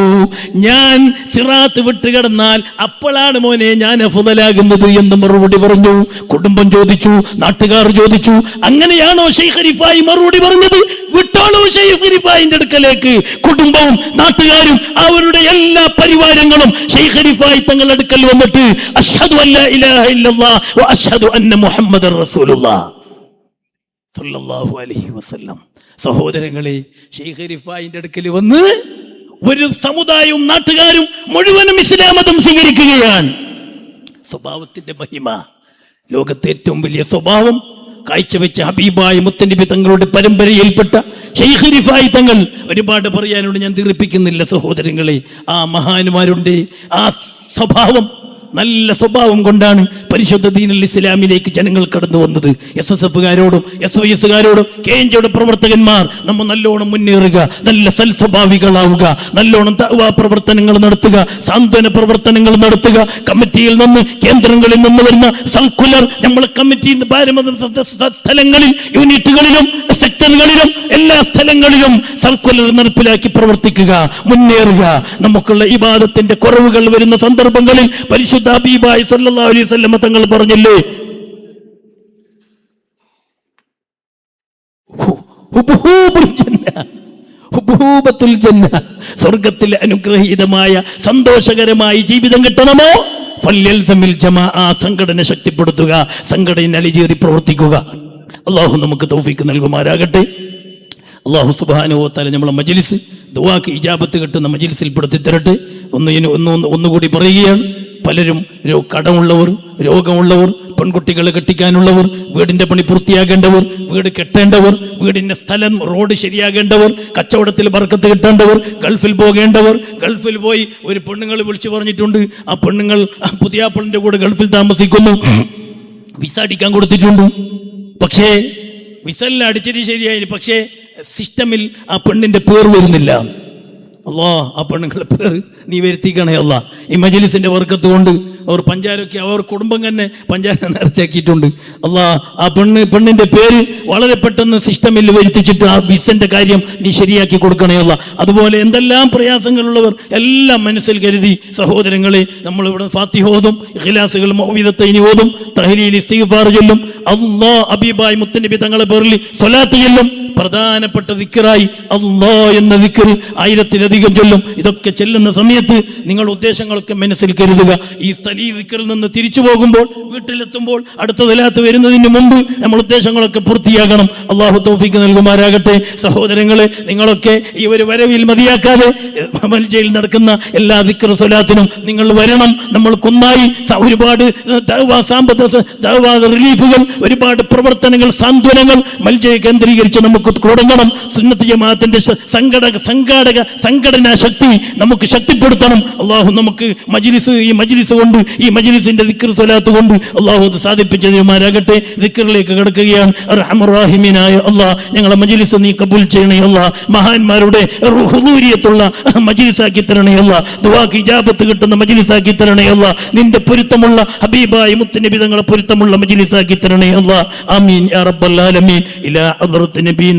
ഞാൻ സിറാത്ത് വിട്ടുകിടന്നാൽ അപ്പോഴാണ് മോനെ ഞാൻ അഫ്ളലാകുന്നത് എന്ന് മറുപടി പറഞ്ഞു. കുടുംബം ചോദിച്ചു, നാട്ടുകാർ ചോദിച്ചു, അങ്ങനെയാണോ ശൈഖ് റിഫായി മറുപടി പറഞ്ഞത്? വിട്ടോളൂ ശൈഖ് റിഫായിന്റെ അടുക്കലേക്ക്. കുടുംബവും നാട്ടുകാരും അവരുടെ എല്ലാ പരിവാരങ്ങളും ശൈഖ് റിഫായി തങ്ങളുടെ അടുക്കൽ വന്നിട്ട്, അശ്ഹദു അല്ലാ ഇലാഹ ഇല്ലല്ലാഹ് വ അശ്ഹദു അന്ന മുഹമ്മദർ റസൂലുള്ളാഹ്, സല്ലല്ലാഹു അലൈഹി വസല്ലം. സഹോദരങ്ങളെ, ഷെയ്ഖ് റിഫായിന്റെ അടുക്കൽ വന്ന് ഒരു സമുദായവും നാട്ടുകാരും മുഴുവനും ഇസ്ലാം മതം സ്വീകരിക്കുകയാണ്. സ്വഭാവത്തിന്റെ മഹിമ, ലോകത്തെ ഏറ്റവും വലിയ സ്വഭാവം കാഴ്ചവെച്ച ഹബീബായ മുത്തനബി തങ്ങളുടെ പരമ്പരയിൽപ്പെട്ട ഷെയ്ഖ് റിഫായി തങ്ങൾ. ഒരുപാട് പറയാനുണ്ട്, ഞാൻ ദീർഘിപ്പിക്കുന്നില്ല സഹോദരങ്ങളെ. ആ മഹാന്മാരുടെ ആ സ്വഭാവം, നല്ല സ്വഭാവം കൊണ്ടാണ് പരിശുദ്ധ ദീനുൽ ഇസ്ലാമിലേക്ക് ജനങ്ങൾ കടന്നു വന്നത്. SSFകാരോടും SYSകാരോടും KNJയുടെ പ്രവർത്തകന്മാർ നമ്മൾ നല്ലോണം മുന്നേറുക, നല്ല സൽസ്വഭാവികളാവുക, നല്ലോണം ദഅ്വാ പ്രവർത്തനങ്ങൾ നടത്തുക, സാന്ത്വന പ്രവർത്തനങ്ങൾ നടത്തുക. കമ്മിറ്റിയിൽ നിന്ന്, കേന്ദ്രങ്ങളിൽ നിന്ന് വരുന്ന സർക്കുലർ നമ്മൾ കമ്മിറ്റിയിൽ സ്ഥലങ്ങളിൽ, യൂണിറ്റുകളിലും സെക്ടറുകളിലും എല്ലാ സ്ഥലങ്ങളിലും സർക്കുലർ നടപ്പിലാക്കി പ്രവർത്തിക്കുക, മുന്നേറുക. നമുക്കുള്ള ഇബാദത്തിന്റെ കുറവുകൾ വരുന്ന സന്ദർഭങ്ങളിൽ പരിശുദ്ധ ഹബീബായി സല്ലല്ലാഹു അലൈഹി വസല്ലം തങ്ങൾ പറഞ്ഞില്ലേ, സ്വർഗത്തിലെ അനുഗ്രഹീതമായ സന്തോഷകരമായ ജീവിതം കിട്ടണമോ, സംഘടന ശക്തിപ്പെടുത്തുക, സംഘടന അലിചേറി പ്രവർത്തിക്കുക. അള്ളാഹു നമുക്ക് തൗഫീക്ക് നൽകുമാരാകട്ടെ. അള്ളാഹു സുബ്ഹാനഹു വ തആല നമ്മളെ മജ്ലിസ് ദുആക്ക് ഇജാബത്ത് കിട്ടുന്ന മജ്ലിസിൽ പെടുത്തി തരട്ടെ. ഒന്നുകൂടി പറയുകയാണ്, പലരും കടമുള്ളവർ, രോഗമുള്ളവർ, പെൺകുട്ടികളെ കെട്ടിക്കാനുള്ളവർ, വീടിന്റെ പണി പൂർത്തിയാകേണ്ടവർ, വീട് കെട്ടേണ്ടവർ, വീടിന്റെ സ്ഥലം റോഡ് ശരിയാകേണ്ടവർ, കച്ചവടത്തിൽ ബർക്കത്ത് കിട്ടേണ്ടവർ, ഗൾഫിൽ പോകേണ്ടവർ. ഗൾഫിൽ പോയി ഒരു പെണ്ണുങ്ങൾ വിളിച്ചു പറഞ്ഞിട്ടുണ്ട്, ആ പെണ്ണുങ്ങൾ പുതിയാപ്പളിന്റെ കൂടെ ഗൾഫിൽ താമസിക്കുന്നു, വിസ അടിക്കാൻ കൊടുത്തിട്ടുണ്ട്. പക്ഷേ വിസെല്ലാം അടിച്ചിട്ട് ശരിയായി, പക്ഷേ സിസ്റ്റമിൽ ആ പെണ്ണിന്റെ പേർ വരുന്നില്ല. അല്ലാ, ആ പെണ്ണുങ്ങളുടെ പേര് നീ വരുത്തിക്കണേ അല്ലാ. ഈ മജ്ലിസിന്റെ വർക്കത്ത് കൊണ്ട് അവർ പഞ്ചാരൊക്കെ അവർ കുടുംബം തന്നെ പഞ്ചാര നേർച്ചയാക്കിയിട്ടുണ്ട്. അല്ലാ, ആ പെണ്ണിന്റെ പേര് വളരെ പെട്ടെന്ന് സിസ്റ്റമിൽ വരുത്തിച്ചിട്ട് ആ വിസന്റെ കാര്യം നീ ശരിയാക്കി കൊടുക്കണേ അല്ലാ. അതുപോലെ എന്തെല്ലാം പ്രയാസങ്ങളുള്ളവർ എല്ലാം മനസ്സിൽ കരുതി സഹോദരങ്ങളെ, നമ്മളിവിടെ ഫാത്തിഹ ഓതും, ഇഖ്ലാസുകൾ മൗഇദത്തൈനി ഓതും, തഹ്ലീൽ ഇസ്തിഗ്ഫാർ ചൊല്ലും, അല്ലാ ഹബീബായ മുത്തനബി തങ്ങളെ പേരിൽ സ്വലാത്ത് ചൊല്ലും. പ്രധാനപ്പെട്ട ദിക്റായി അല്ലാ എന്ന ദിക്ർ 1000-ലധികം ചൊല്ലും. ഇതൊക്കെ ചെല്ലുന്ന സമയത്ത് നിങ്ങൾ ഉദ്ദേശങ്ങളൊക്കെ മനസ്സിൽ കരുതുക. ഈ ദിക്റിൽ നിന്ന് തിരിച്ചു പോകുമ്പോൾ, വീട്ടിലെത്തുമ്പോൾ, അടുത്ത സ്വലാത്ത് വരുന്നതിന് മുമ്പ് നമ്മൾ ഉദ്ദേശങ്ങളൊക്കെ പൂർത്തിയാകണം. അള്ളാഹു തൗഫീക്ക് നൽകുമാരാകട്ടെ. സഹോദരങ്ങളെ, നിങ്ങളൊക്കെ ഈ ഒരു വരവിൽ മതിയാക്കാതെ മൽജയിൽ നടക്കുന്ന എല്ലാ ദിക്ർ സ്വലാത്തിനും നിങ്ങൾ വരണം. നമ്മൾക്കൊന്നായി ഒരുപാട് റിലീഫുകൾ, ഒരുപാട് പ്രവർത്തനങ്ങൾ, സാന്ത്വനങ്ങൾ മൽജയെ കേന്ദ്രീകരിച്ച് നമുക്ക് തുടങ്ങണം. സുന്നത്ത് ജമാഅത്തിന്റെ സംഘടനാ ശക്തി നമുക്ക് ശക്തിപ്പെടുത്തണം. അള്ളാഹു നമുക്ക് ഈ മജ്ലിസ് കൊണ്ട്, ഈ മജ്ലിസിന്റെ ദിക്ർ സ്വലാത്ത് കൊണ്ട് അള്ളാഹു അത് സാധിപ്പിച്ചതുമാരാകട്ടെ. ദിക്റിലേക്ക് കിടക്കുകയാണ്. അർഹമർ റഹീമീനായ അള്ളാഹ്, ഞങ്ങളെ മജ്ലിസ് നീ കബൂൽ ചെയ്യണേ അള്ളാഹ്. മഹാന്മാരുടെ ഹുദൂരിയത്തുള്ള മജ്ലിസാക്കി തരണേ അള്ളാഹ്. ദുആക്ക് ഇജാബത്ത് കിട്ടുന്ന മജ്ലിസാക്കി തരണേ അള്ളാഹ്. നിന്റെ പൊരുത്തമുള്ള ഹബീബായ മുത്തുനബി തങ്ങളെ പൊരുത്തമുള്ള മജ്ലിസാക്കി തരണേ അള്ളാഹ്. ആമീൻ യാ റബ്ബൽ ആലമീൻ. ഇലാ ഹദ്റത്ത് നബി